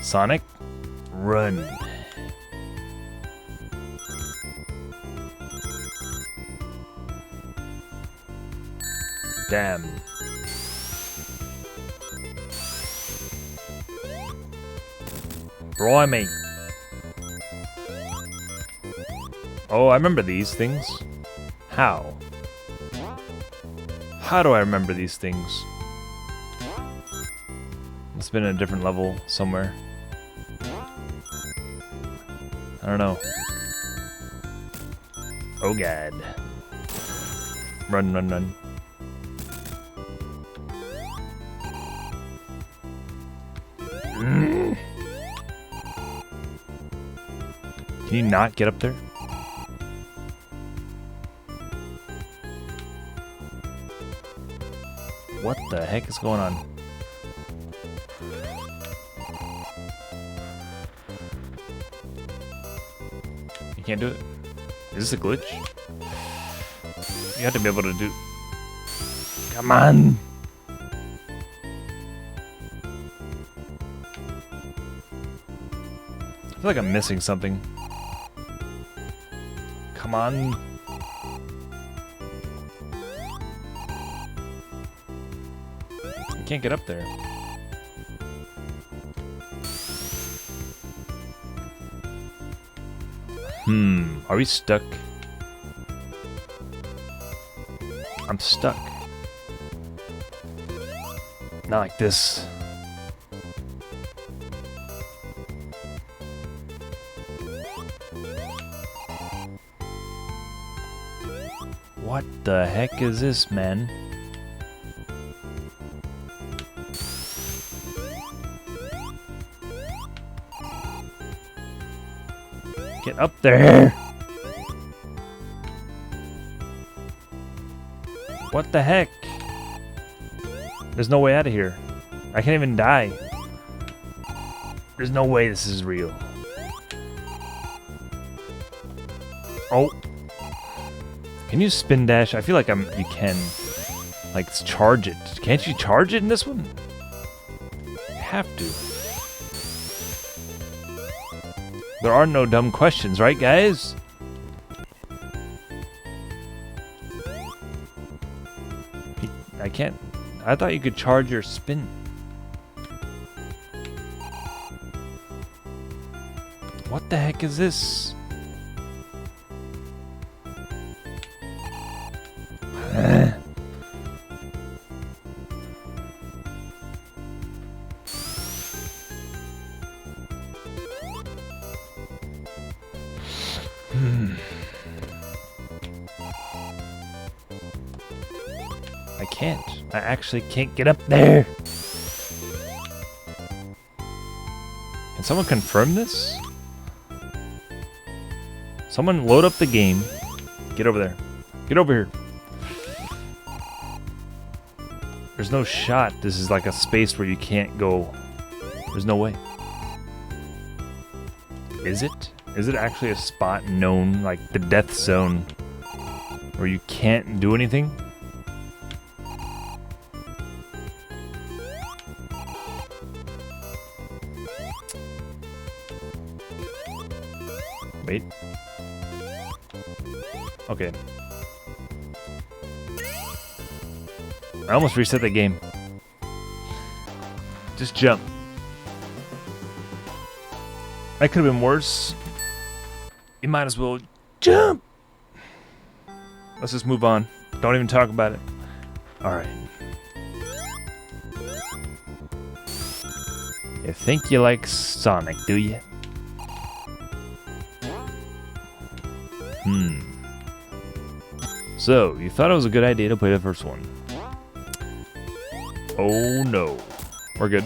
Sonic, run. Damn. Blimey. Oh, I remember these things. How? How do I remember these things? It's been a different level somewhere. I don't know. Oh god. Run, run, run. Can you not get up there? What the heck is going on? You can't do it? Is this a glitch? You have to be able to do... Come on! feel like I'm missing something. Come on. I can't get up there. Are we stuck? I'm stuck. Not like this. What the heck is this, man? Get up there! What the heck? There's no way out of here. I can't even die. There's no way this is real. Oh. Can you spin dash? I feel like you can. Like, charge it. Can't you charge it in this one? You have to. There are no dumb questions, right, guys? I can't. I thought you could charge your spin. What the heck is this? I can't. I actually can't get up there. Can someone confirm this? Someone load up the game. Get over there. Get over here. There's no shot. This is like a space where you can't go. There's no way. Is it? Is it actually a spot known, like the death zone, where you can't do anything? Wait. Okay. I almost reset the game. Just jump. That could have been worse. You might as well jump. Let's just move on. Don't even talk about it. Alright. You think you like Sonic, do you? So, you thought it was a good idea to play the first one. Oh no. We're good.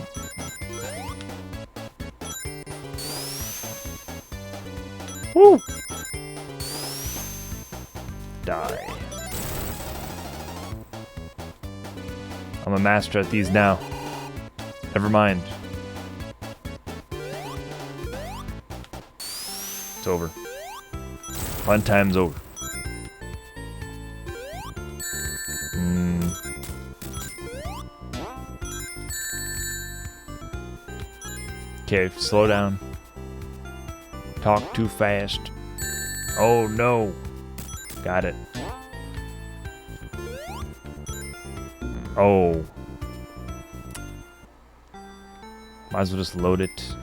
Woo! Die. I'm a master at these now. Never mind. It's over. Fun time's over. Okay, slow down. Talk too fast. Oh no. Got it. Oh. Might as well just load it.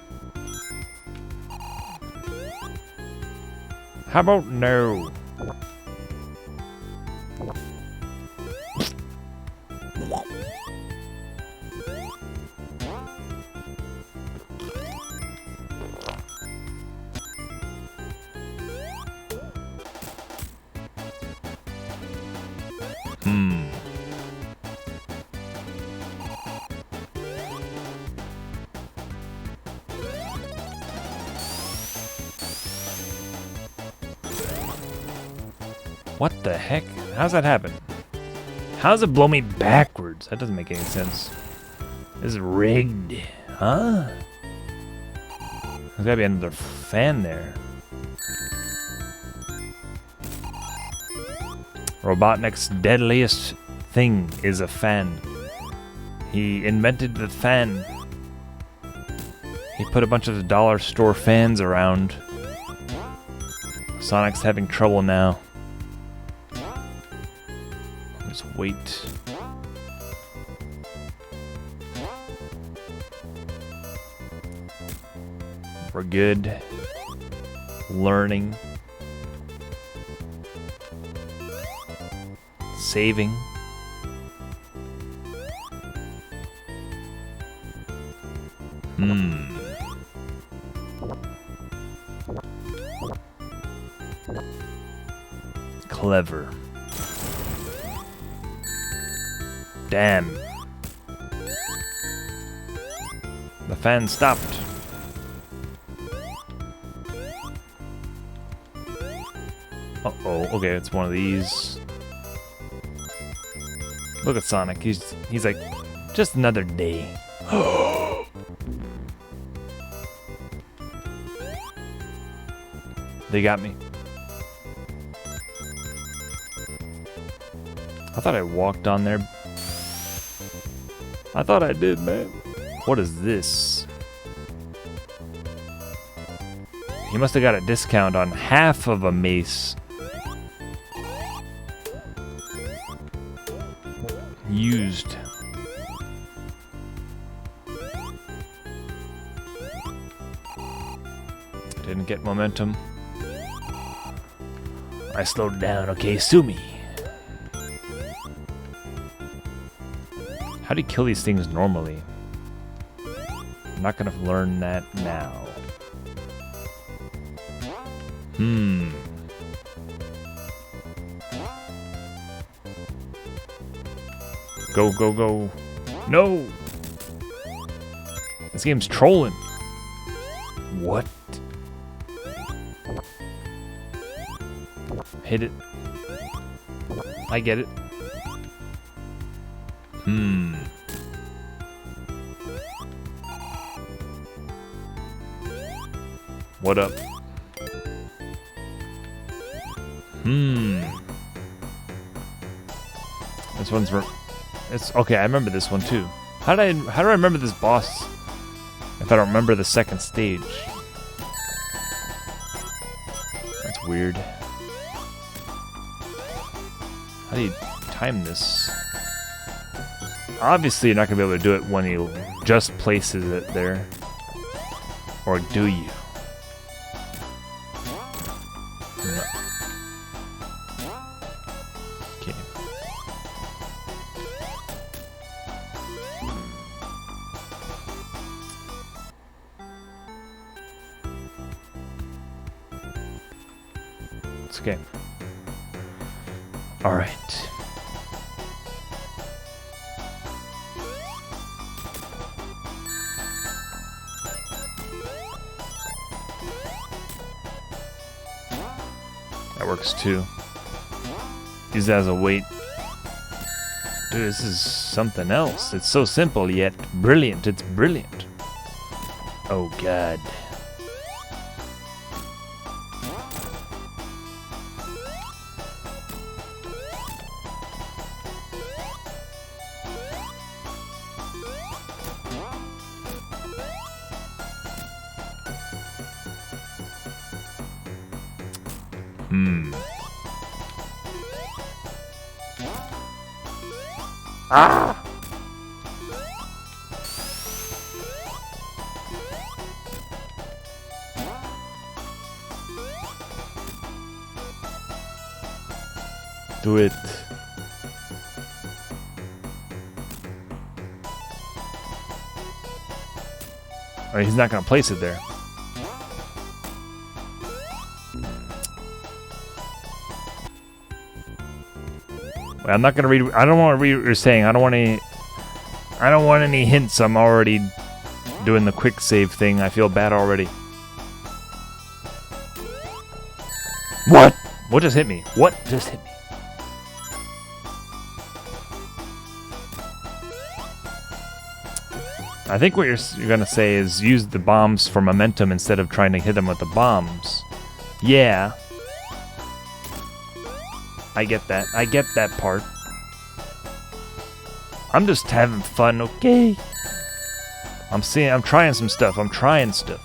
How about no? What the heck? How's that happen? How does it blow me backwards? That doesn't make any sense. This is rigged. Huh? There's gotta be another fan there. Robotnik's deadliest thing is a fan. He invented the fan. He put a bunch of dollar store fans around. Sonic's having trouble now. Just wait. We're good. Learning. Saving. Clever. Damn. The fan stopped. Uh-oh, okay, it's one of these. Look at Sonic, he's like, just another day. They got me. I thought I walked on there. I thought I did, man. What is this? He must have got a discount on half of a mace. Used. Didn't get momentum. I slowed down, okay, sue me. How do you kill these things normally? I'm not gonna learn that now. Go, go, go. No! This game's trolling. What? Hit it. I get it. What up? This one's it's okay, I remember this one too. How do I remember this boss if I don't remember the second stage? That's weird. How do you time this? Obviously you're not gonna be able to do it when he just places it there. Or do you? No. Okay. It's okay. All right. That works too. Use that as a weight. Dude, this is something else. It's so simple yet brilliant. It's brilliant. Oh god. Ah! Do it. Or he's not gonna place it there. I'm not gonna read. I don't want to read what you're saying. I don't want any hints. I'm already doing the quick save thing. I feel bad already. What? What just hit me? What just hit me? I think what you're gonna say is use the bombs for momentum instead of trying to hit them with the bombs. Yeah. I get that. I get that part. I'm just having fun, okay? I'm trying some stuff. I'm trying stuff.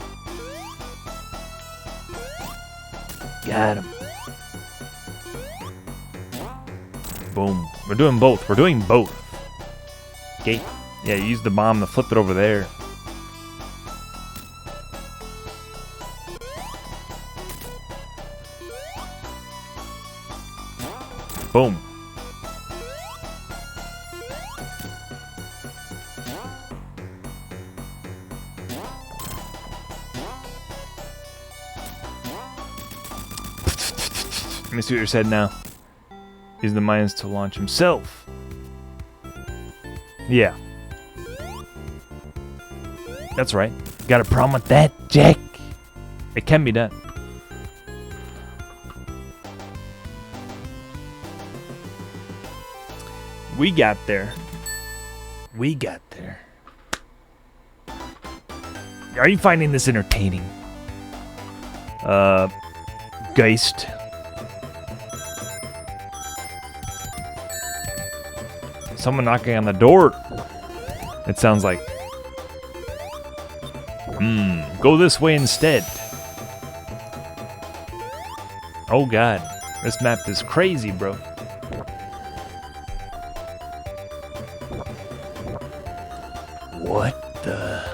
Got him. Boom. We're doing both. We're doing both. Okay. Yeah, you use the bomb to flip it over there. Boom. Let me see what you said now. Use the mines to launch himself. Yeah. That's right. Got a problem with that, Jack? It can be done. We got there. We got there. Are you finding this entertaining? Geist. Someone knocking on the door. It sounds like. Go this way instead. Oh god. This map is crazy, bro. What the?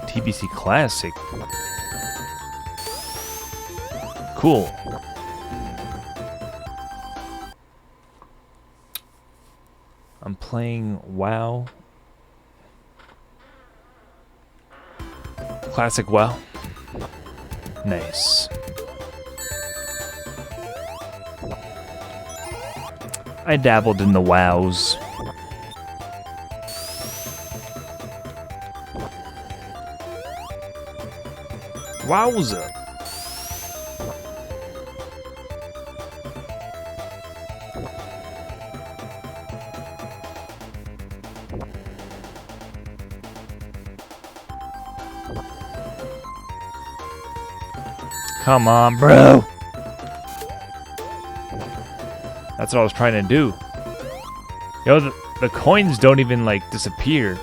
TBC Classic. Cool. I'm playing WoW. Classic WoW. Nice. I dabbled in the WoWs. Wowza. Come on, bro. That's what I was trying to do. Yo, the coins don't even like disappear.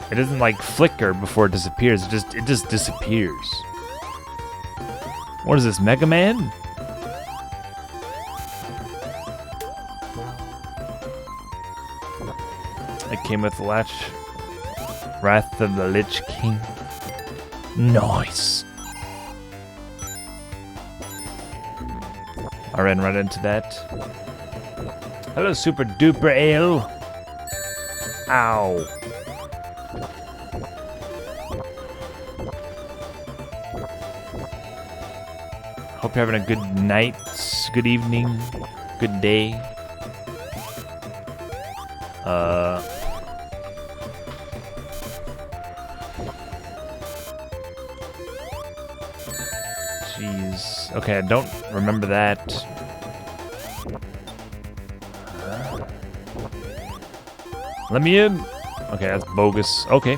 It doesn't like flicker before it disappears. It just disappears. What is this, Mega Man? It came with the latch. Wrath of the Lich King. Nice. I ran right into that. Hello, Super Duper Ale. Ow. Hope you're having a good night, good evening, good day. Jeez. Okay, I don't remember that. Let me in. Okay, that's bogus. Okay.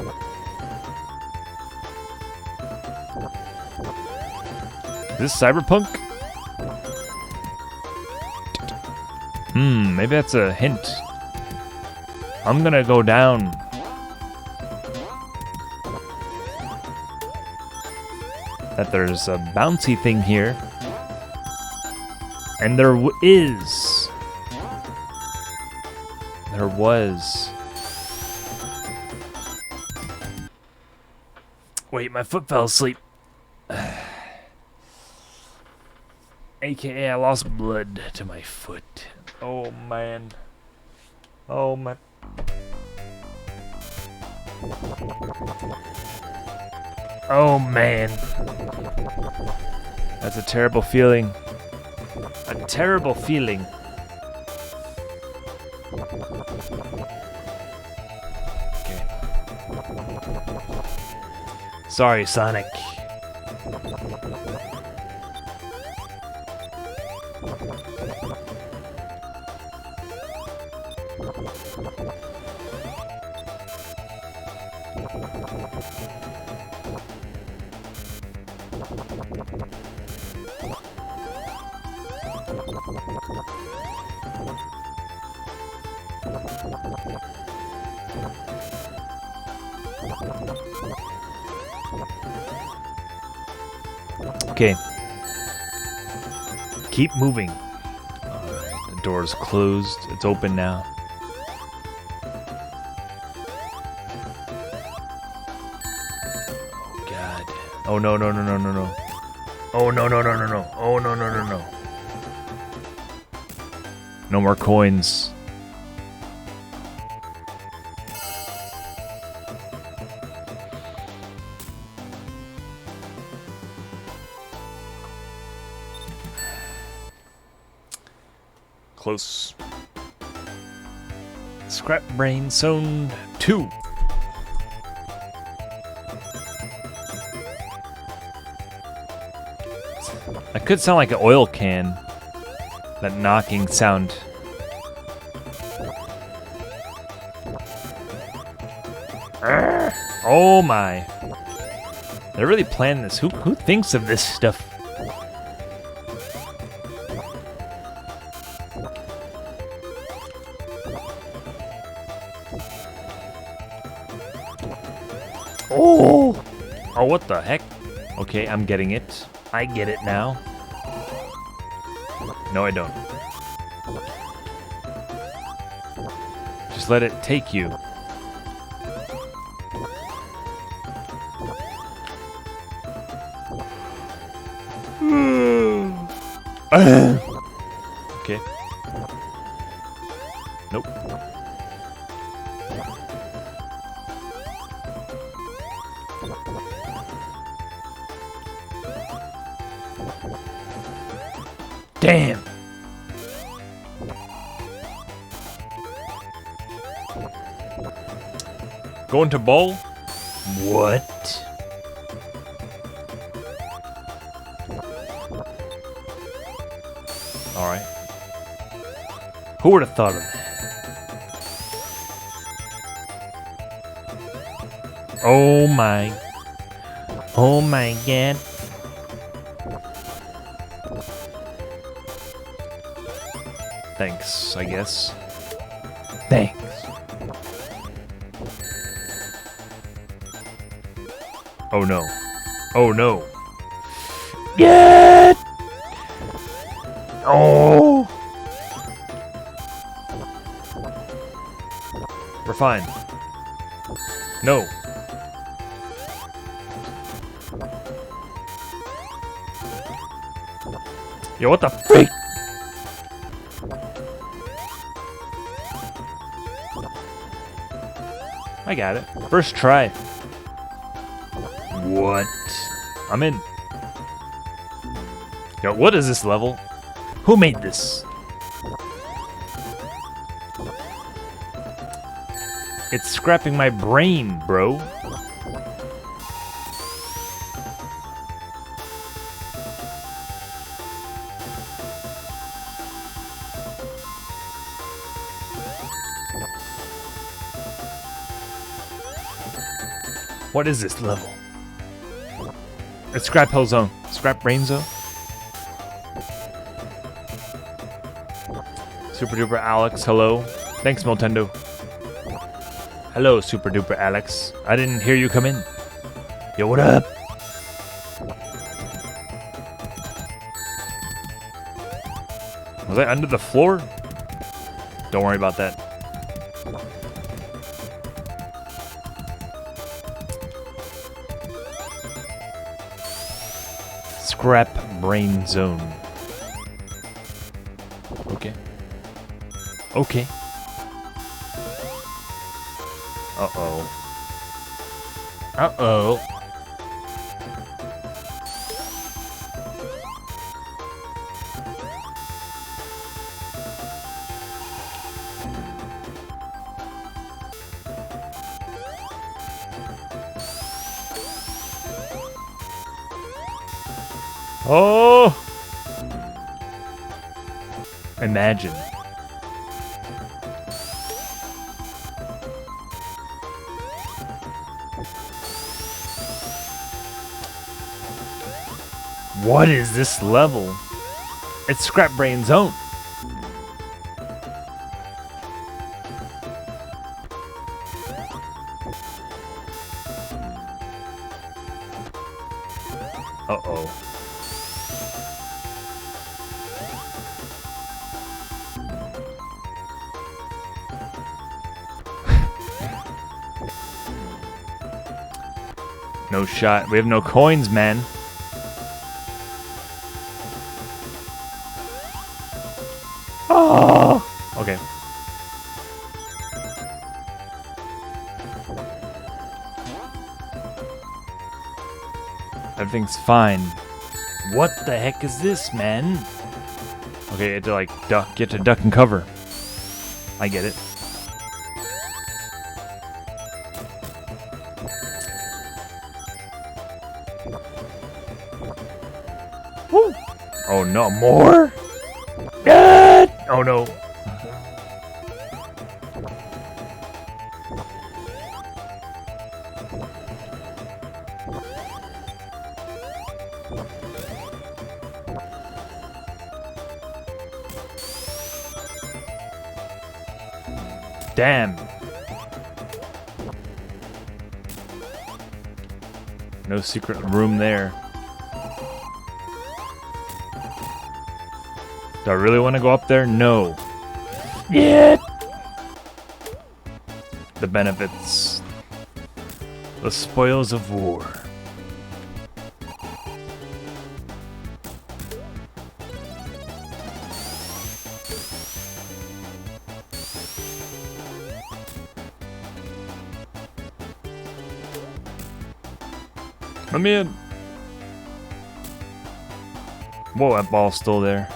Is this Cyberpunk? Maybe that's a hint. I'm gonna go down. That there's a bouncy thing here. And there is. There was. Wait, my foot fell asleep. AKA I lost blood to my foot. Oh man. Oh my. Oh man. That's a terrible feeling. A terrible feeling. Okay. Sorry, Sonic. Okay. Keep moving. Alright, the door's closed. It's open now. Oh god. Oh no, no, no, no, no, no. Oh no, no, no, no, no. Oh no, no, no, no. No more coins. Close. Scrap Brain Zone 2. That could sound like an oil can. That knocking sound. Oh my. They're really planning this. Who thinks of this stuff? Oh! Oh, what the heck? Okay, I'm getting it. I get it now. No, I don't. Just let it take you. Okay. Nope. Damn. Going to bowl? What? All right. Who would have thought of that? Oh my. Oh my god. Thanks, I guess. Thanks. Oh no. Oh no. Get! Oh! We're fine. No. Yo, what the freak? I got it. First try. What? I'm in. Yo, what is this level? Who made this? It's scrapping my brain, bro. What is this level? It's Scrap Hill Zone. Scrap Brain Zone? Super Duper Alex, hello. Thanks, Nintendo. Hello, Super Duper Alex. I didn't hear you come in. Yo, what up? Was I under the floor? Don't worry about that. Scrap Brain Zone. Okay. Okay. Uh-oh. Uh-oh. Oh! Imagine. What is this level? It's Scrap Brain Zone. Uh-oh. No shot. We have no coins, man. Oh! Okay. Everything's fine. What the heck is this, man? Okay, you have to like duck, get to duck and cover. I get it. Woo! Oh no, more? Ah! Oh no. Damn. No secret room there. Do I really want to go up there? No. Yeah. The benefits. The spoils of war. Let me in. Whoa, that ball's still there.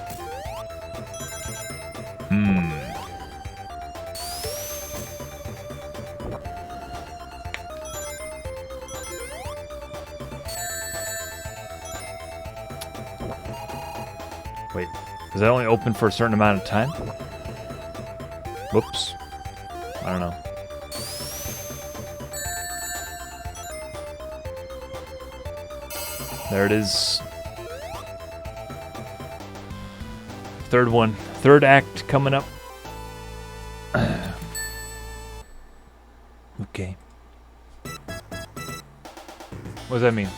Wait, is that only open for a certain amount of time? Whoops. I don't know. There it is. Third one. Third act coming up. Okay. What does that mean?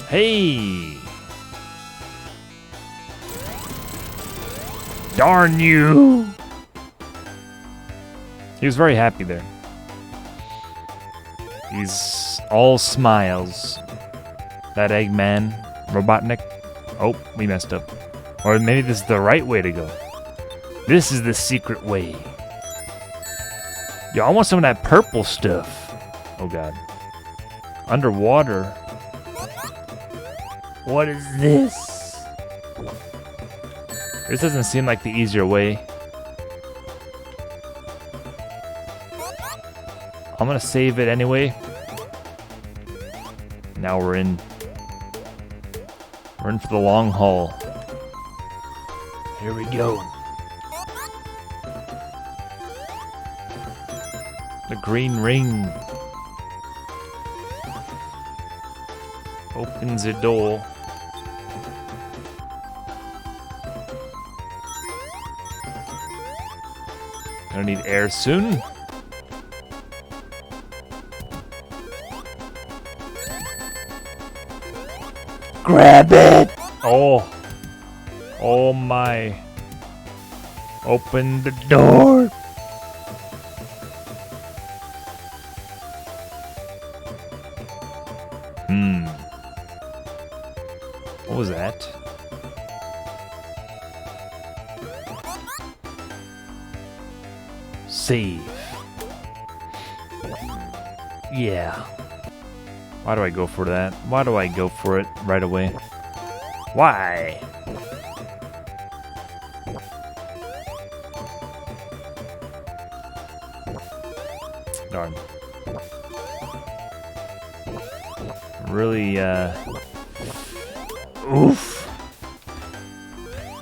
Hey! Darn you! He was very happy there. He's all smiles. That Eggman, Robotnik. Oh, we messed up. Or maybe this is the right way to go. This is the secret way. Yo, I want some of that purple stuff. Oh god. Underwater. What is this? This doesn't seem like the easier way. I'm gonna save it anyway. Now we're in. We're in for the long haul. Here we go. The green ring opens the door. Gonna need air soon. Grab it! Oh. Oh my. Open the door. What was that? Save. Yeah. Why do I go for that? Why do I go for it right away? Why? Darn. Really, oof.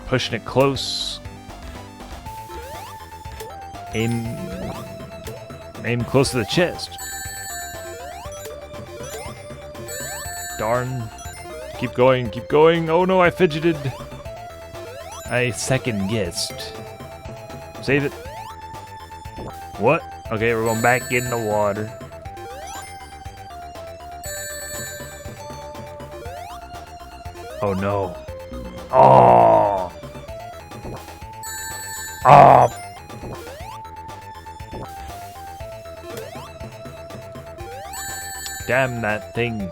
Pushing it close. Aim close to the chest. Darn. Keep going, keep going. Oh no, I fidgeted. I second guessed. Save it. What? Okay, we're going back in the water. Oh no. Oh. Oh. Damn that thing.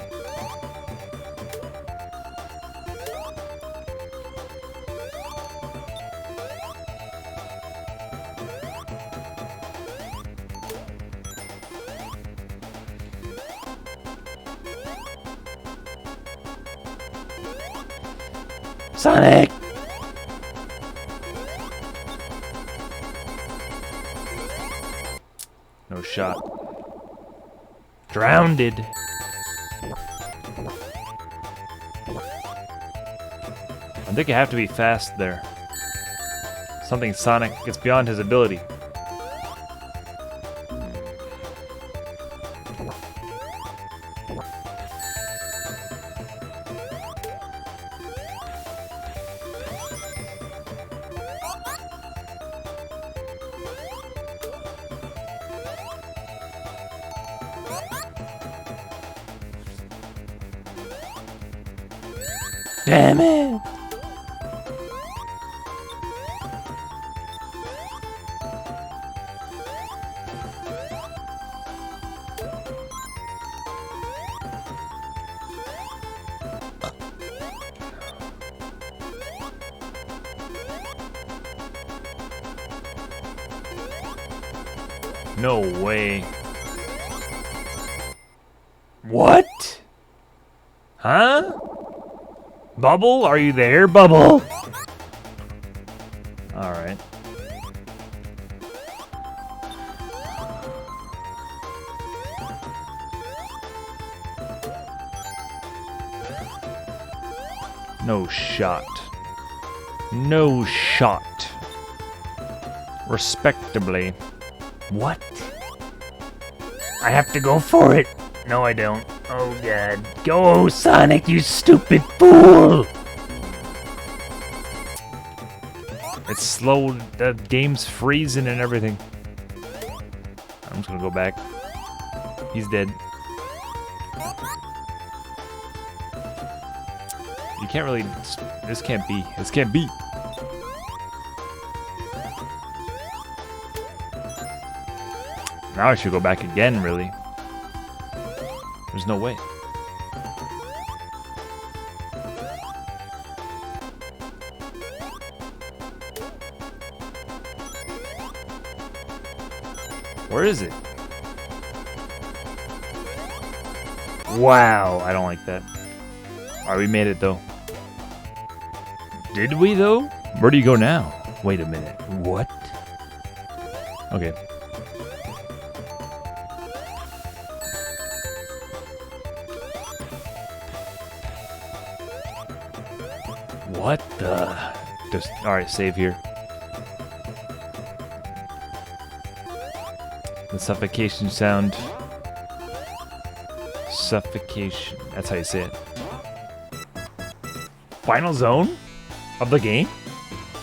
Sonic! No shot. Drowned. I think you have to be fast there. Something Sonic gets beyond his ability. Damn it! No way. What? Huh? Bubble? Are you there, Bubble? Alright. No shot. No shot. Respectably. What? I have to go for it. No, I don't. Oh, God. Go, Sonic, you stupid fool! It's slow. The game's freezing and everything. I'm just gonna go back. He's dead. You can't really. This can't be. This can't be. Now I should go back again, really. There's no way. Where is it? Wow, I don't like that. Alright, we made it though. Did we though? Where do you go now? Wait a minute. What? Okay. What the? Just alright, save here. The suffocation sound. Suffocation. That's how you say it. Final zone of the game?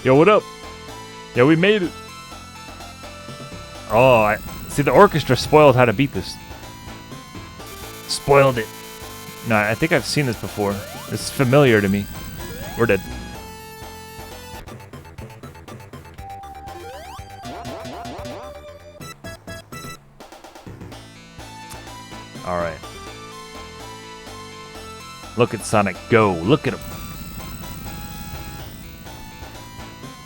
Yo, what up? Yo, we made it. Oh, see, the orchestra spoiled how to beat this. Spoiled it. No, I think I've seen this before. It's familiar to me. We're dead. Alright. Look at Sonic go. Look at him.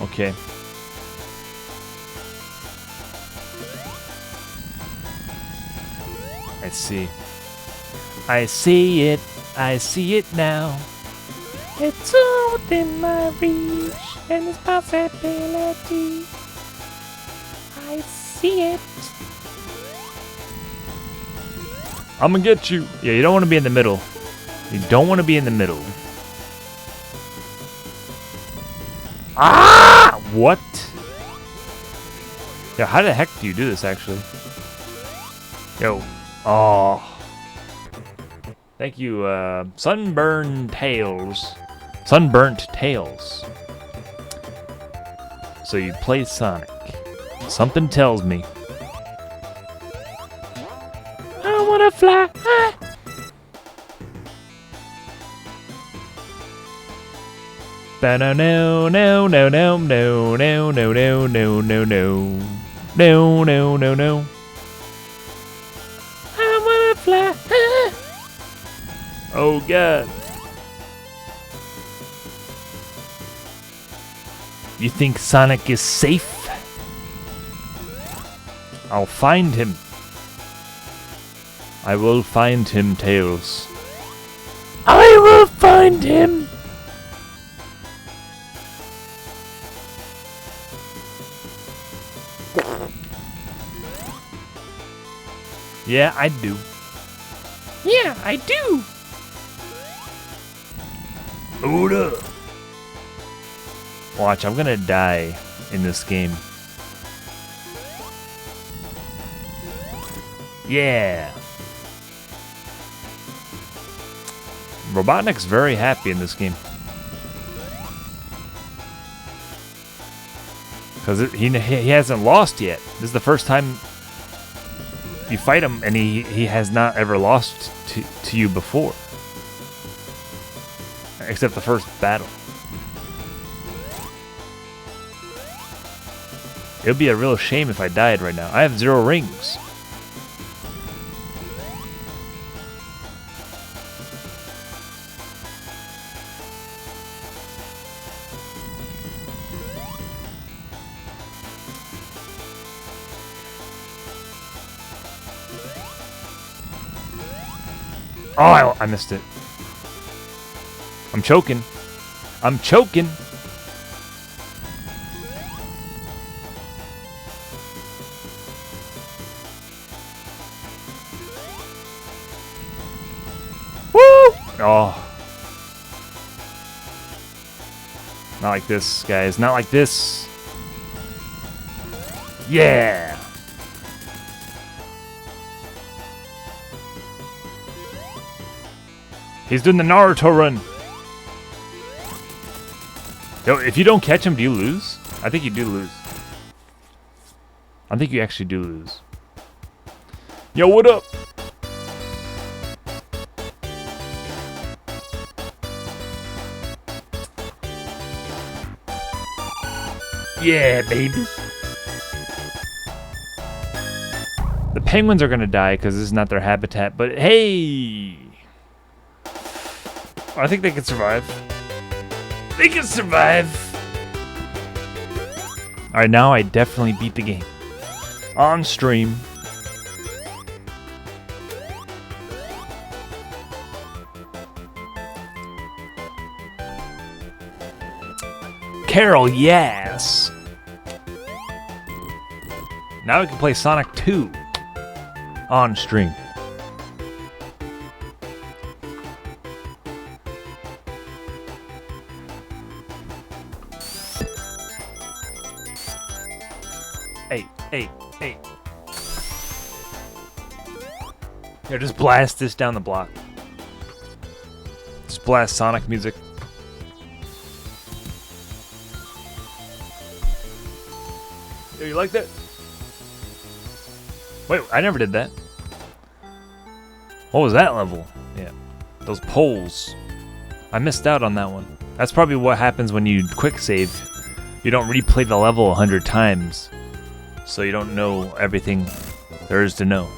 Okay. I see. I see it. I see it now. It's all within my reach and its possibility. I see it. I'm gonna get you. Yeah, you don't want to be in the middle. You don't want to be in the middle. Ah! What? Yeah, how the heck do you do this, actually? Yo. Oh. Thank you, Sunburnt Tails. Sunburnt Tails. So you play Sonic. Something tells me. I wanna fly. Ah. No no no no no no no no no no no no no no no no. I wanna fly. Ah. Oh god. You think Sonic is safe? I'll find him. I will find him, Tails. I will find him! Yeah, I do. Yeah, I do! Hold up. Watch, I'm gonna die in this game. Yeah. Robotnik's very happy in this game. Because he hasn't lost yet. This is the first time you fight him, and he has not ever lost to you before. Except the first battle. It would be a real shame if I died right now. I have 0 rings. Oh, I missed it. I'm choking. I'm choking. Woo! Oh. Not like this, guys. Not like this. Yeah. He's doing the Naruto run. Yo, if you don't catch him, do you lose? I think you do lose. I think you actually do lose. Yo, what up? Yeah, baby. The penguins are gonna die because this is not their habitat, but hey! I think they can survive. They can survive! Alright, now I definitely beat the game. On stream. Carol, yes! Now we can play Sonic 2 on stream. Hey. Here, just blast this down the block. Just blast Sonic music. Yo, you like that? Wait, I never did that. What was that level? Yeah, those poles. I missed out on that one. That's probably what happens when you quick save. You don't replay the level 100 times. So you don't know everything there is to know.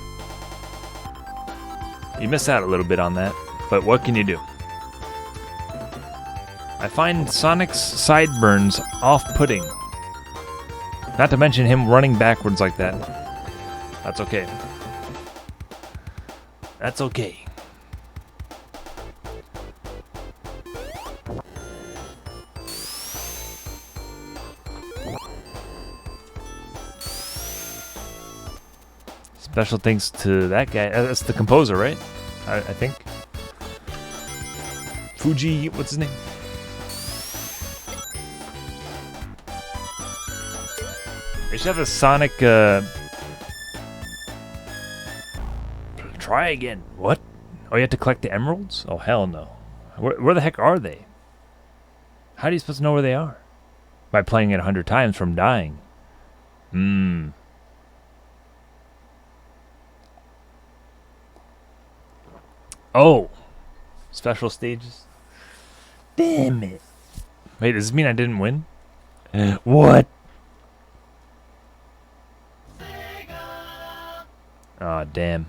You miss out a little bit on that, but what can you do? I find Sonic's sideburns off-putting. Not to mention him running backwards like that. That's okay. That's okay. Special thanks to that guy. That's the composer, right? I think. Fuji, what's his name? They should have a Sonic, Try again. What? Oh, you have to collect the emeralds? Oh, hell no. Where the heck are they? How are you supposed to know where they are? By playing it 100 times from dying. Oh. Special stages? Damn it. Wait, does this mean I didn't win? What? Aw, damn.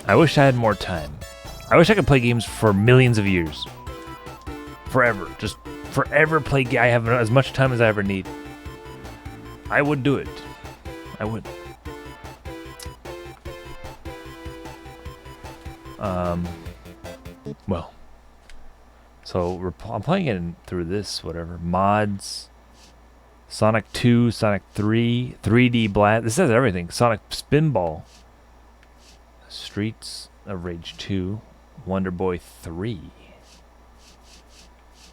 I wish I had more time. I wish I could play games for millions of years. Forever. Just forever play. I have as much time as I ever need. I would do it. I would. Well. So I'm playing it through this, whatever. Mods. Sonic 2, Sonic 3, 3D Blast. This says everything. Sonic Spinball. Streets of Rage 2. Wonder Boy 3.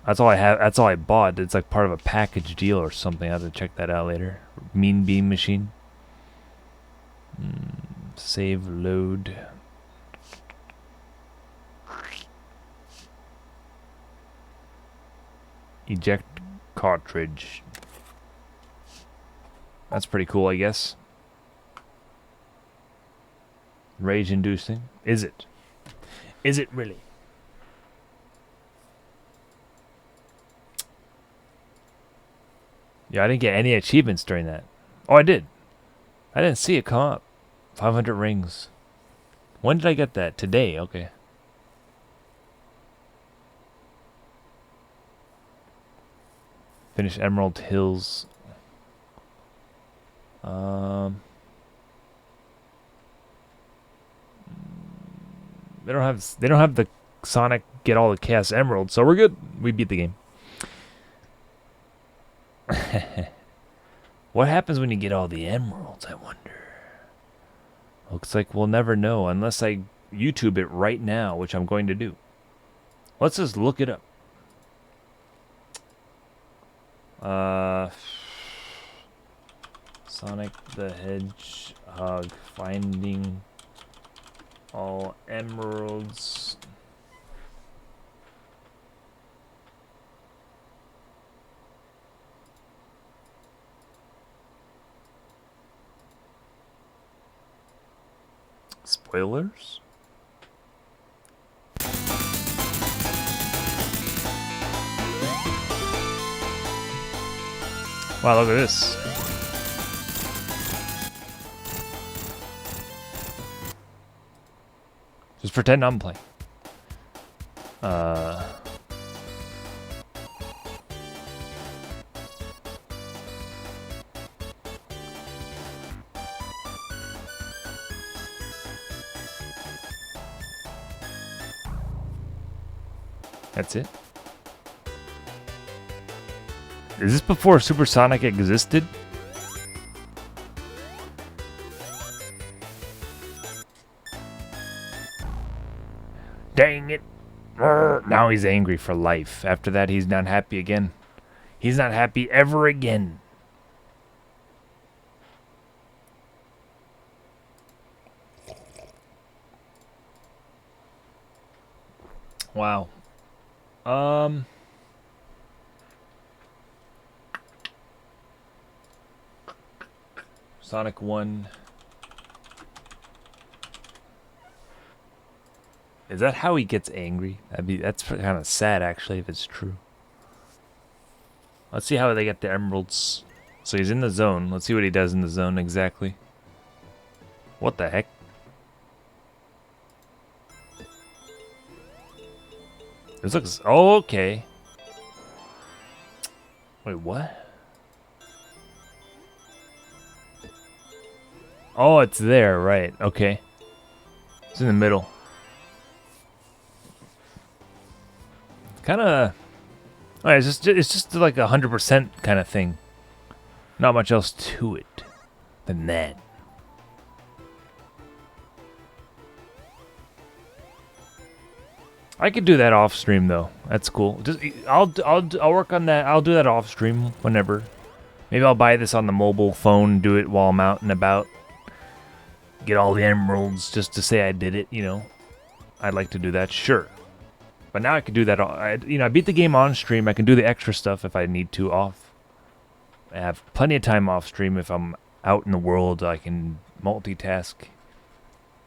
That's all I have. That's all I bought. It's like part of a package deal or something. I have to check that out later. Mean Bean Machine. Save load. Eject cartridge. That's pretty cool, I guess. Rage inducing. Is it? Is it really? Yeah, I didn't get any achievements during that. Oh, I did. I didn't see it come up. 500 rings. When did I get that? Today. Okay. Finish Emerald Hills. They don't have the Sonic get all the Chaos Emeralds, so we're good. We beat the game. What happens when you get all the emeralds, I wonder? Looks like we'll never know unless I YouTube it right now, which I'm going to do. Let's just look it up. Sonic the Hedgehog finding all emeralds. Spoilers? Wow, look at this. Just pretend I'm playing. That's it. Is this before Supersonic existed? Dang it. Now he's angry for life. After that, he's not happy again. He's not happy ever again. Wow. Sonic 1. Is that how he gets angry? That's kind of sad actually if it's true. Let's see how they get the emeralds. So he's in the zone. Let's see what he does in the zone exactly. What the heck? This looks... Oh, okay. Wait, what? Oh, it's there, right. Okay. It's in the middle. Kind of... Oh, it's just like 100% kind of thing. Not much else to it than that. I could do that off stream though. That's cool. Just I'll work on that. I'll do that off stream whenever. Maybe I'll buy this on the mobile phone, do it while I'm out and about. Get all the emeralds just to say I did it, you know. I'd like to do that, sure. But now I can do that. I beat the game on stream. I can do the extra stuff if I need to off. I have plenty of time off stream if I'm out in the world. I can multitask.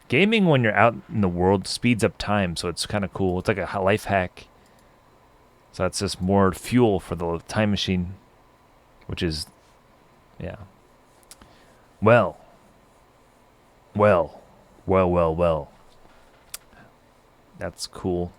Gaming when you're out in the world speeds up time, so it's kind of cool. It's like a life hack. So that's just more fuel for the time machine, which is, yeah. Well. That's cool.